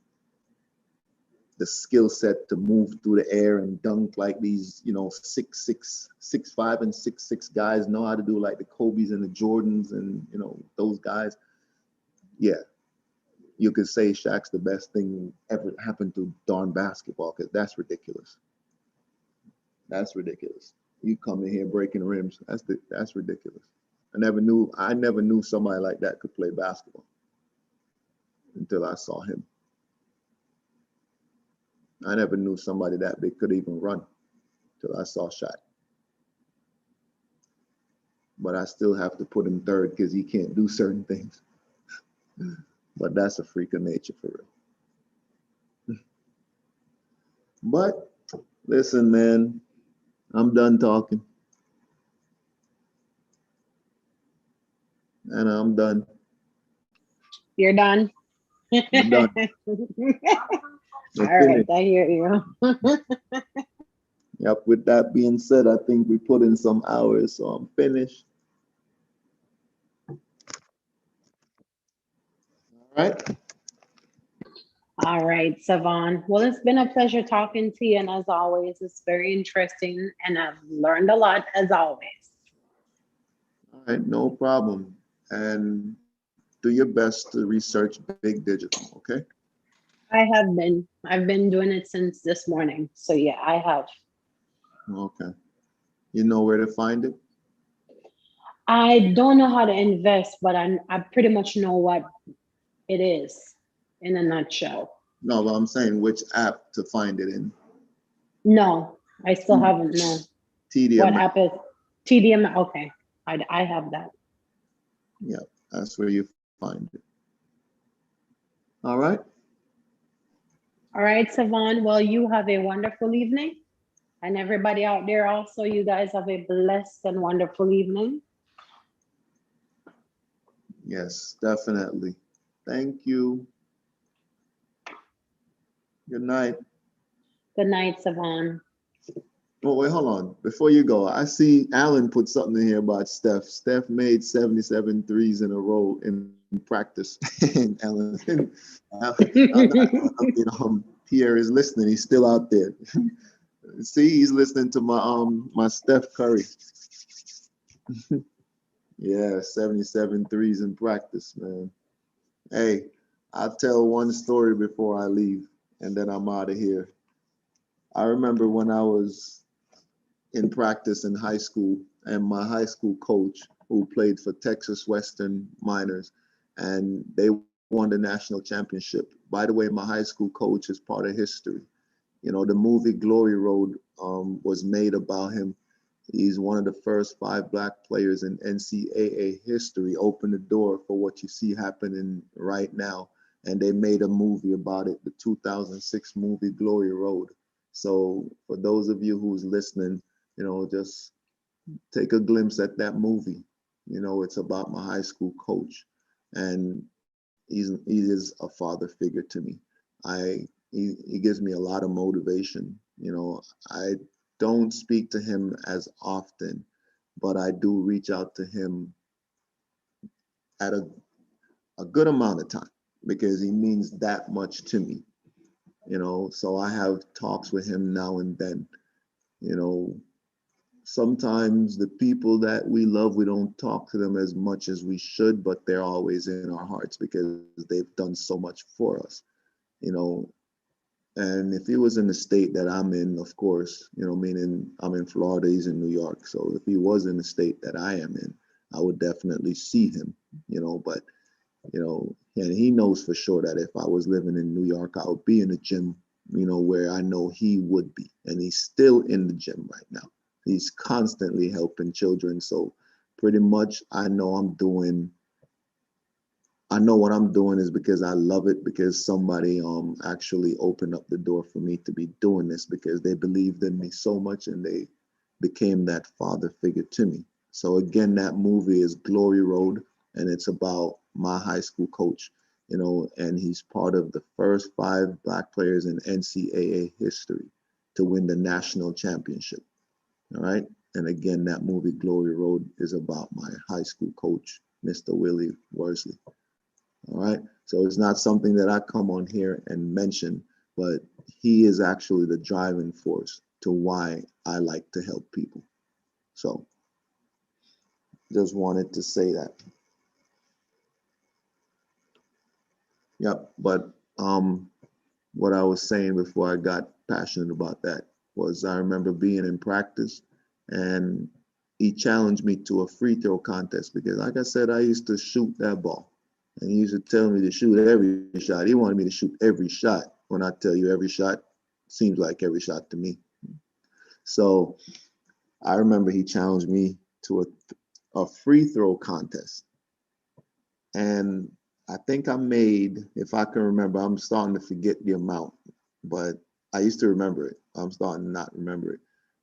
the skill set to move through the air and dunk like these, 6'6", 6'5", and 6'6" guys know how to do, like the Kobe's and the Jordans and, those guys. Yeah, you could say Shaq's the best thing ever happened to darn basketball, because that's ridiculous. That's ridiculous. You come in here breaking rims. That's ridiculous. I never knew somebody like that could play basketball until I saw him. I never knew somebody that big could even run until I saw Shaq. But I still have to put him third because he can't do certain things. But that's a freak of nature for real. But listen, man, I'm done talking. And I'm done. You're done. I'm done. All right, I hear you. Yep, with that being said, I think we put in some hours, so I'm finished. All right. All right, Savon. Well, it's been a pleasure talking to you. And as always, it's very interesting. And I've learned a lot as always. All right, no problem. And do your best to research Big Digital, okay? I have been. I've been doing it since this morning. So yeah, I have. Okay. You know where to find it? I don't know how to invest, but I pretty much know what it is in a nutshell. No, but I'm saying which app to find it in. No, I still haven't. No. TD What Ameritrade. app is TDM? Okay, I have that. Yeah, that's where you find it. All right. All right, Savon. Well, you have a wonderful evening. And everybody out there also, you guys have a blessed and wonderful evening. Yes, definitely. Thank you. Good night. Good night, Savon. Oh, wait, hold on. Before you go, I see Alan put something in here about Steph. Steph made 77 threes in a row in practice. And Alan, Pierre is listening. He's still out there. See, he's listening to my Steph Curry. Yeah, 77 threes in practice, man. Hey, I'll tell one story before I leave, and then I'm out of here. I remember when I was in practice in high school, and my high school coach, who played for Texas Western Miners, and they won the national championship. By the way, my high school coach is part of history. You know, the movie Glory Road was made about him. He's one of the first 5 Black players in NCAA history, opened the door for what you see happening right now. And they made a movie about it, the 2006 movie Glory Road. So for those of you who's listening, you know, just take a glimpse at that movie. You know, it's about my high school coach, and he is a father figure to me. He gives me a lot of motivation. You know, I don't speak to him as often, but I do reach out to him at a good amount of time because he means that much to me. You know, so I have talks with him now and then. You know, sometimes the people that we love, we don't talk to them as much as we should, but they're always in our hearts because they've done so much for us. You know, and if he was in the state that I'm in, of course, you know, meaning I'm in Florida, he's in New York. So if he was in the state that I am in, I would definitely see him, you know, but, you know, and he knows for sure that if I was living in New York, I would be in a gym, you know, where I know he would be. And he's still in the gym right now. He's constantly helping children. So pretty much I know what I'm doing is because I love it, because somebody actually opened up the door for me to be doing this because they believed in me so much and they became that father figure to me. So again, that movie is Glory Road, and it's about my high school coach, you know, and he's part of the first 5 Black players in NCAA history to win the national championship. All right. And again, that movie Glory Road is about my high school coach, Mr. Willie Worsley. All right. So it's not something that I come on here and mention, but he is actually the driving force to why I like to help people. So just wanted to say that. Yep. But what I was saying before I got passionate about that was I remember being in practice and he challenged me to a free throw contest because, like I said, I used to shoot that ball. And he used to tell me to shoot every shot. He wanted me to shoot every shot. When I tell you every shot, seems like every shot to me. So I remember he challenged me to a free throw contest. And I think I made, if I can remember, I'm starting to forget the amount, but I used to remember it. I'm starting to not remember it.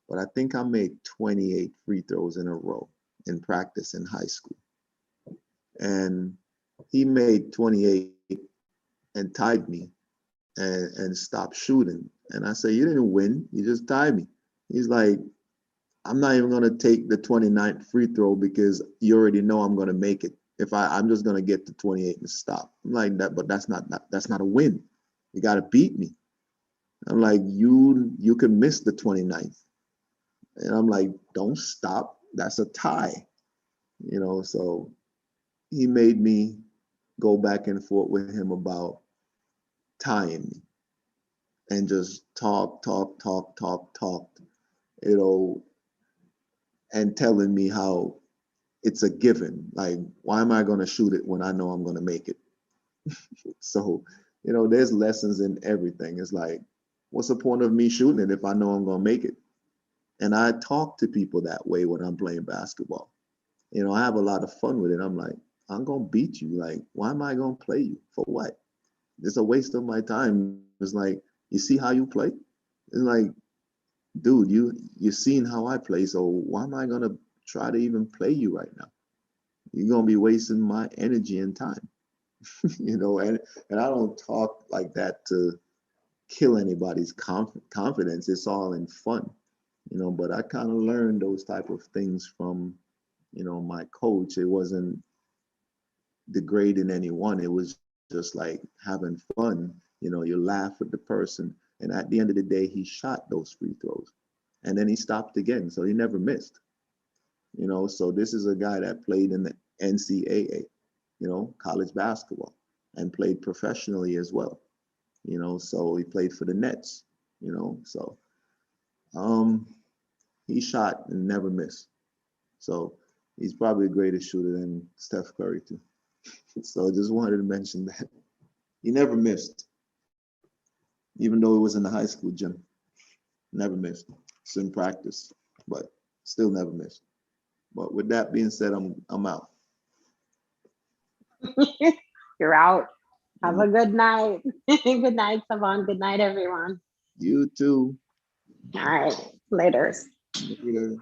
But I think I made 28 free throws in a row in practice in high school. And he made 28 and tied me and stopped shooting. And I said, you didn't win. You just tied me. He's like, I'm not even going to take the 29th free throw because you already know I'm going to make it. If I'm just going to get to 28 and stop. I'm like that, but that's not a win. You got to beat me. I'm like, you can miss the 29th. And I'm like, don't stop. That's a tie. You know, so he made me go back and forth with him about tying me and just talk, you know, and telling me how it's a given. Like, why am I going to shoot it when I know I'm going to make it? So, you know, there's lessons in everything. It's like, what's the point of me shooting it if I know I'm gonna make it? And I talk to people that way when I'm playing basketball. You know, I have a lot of fun with it. I'm like, I'm gonna beat you. Like, why am I gonna play you? For what? It's a waste of my time. It's like, you see how you play? It's like, dude, you're seeing how I play, so why am I gonna try to even play you right now? You're gonna be wasting my energy and time. You know, and I don't talk like that to kill anybody's confidence. It's all in fun, you know. But I kind of learned those type of things from, you know, my coach. It wasn't degrading anyone. It was just like having fun. You know, you laugh with the person, and at the end of the day, he shot those free throws, and then he stopped again, so he never missed. You know, so this is a guy that played in the NCAA, you know, college basketball, and played professionally as well. You know, so he played for the Nets. You know, so um, he shot and never missed. So he's probably a greater shooter than Steph Curry too. So I just wanted to mention that he never missed, even though it was in the high school gym. Never missed. It's in practice, but still never missed. But with that being said, I'm out. You're out. Have You a good night. Good night, Savon. Good night, everyone. you too. All right. Later. Later.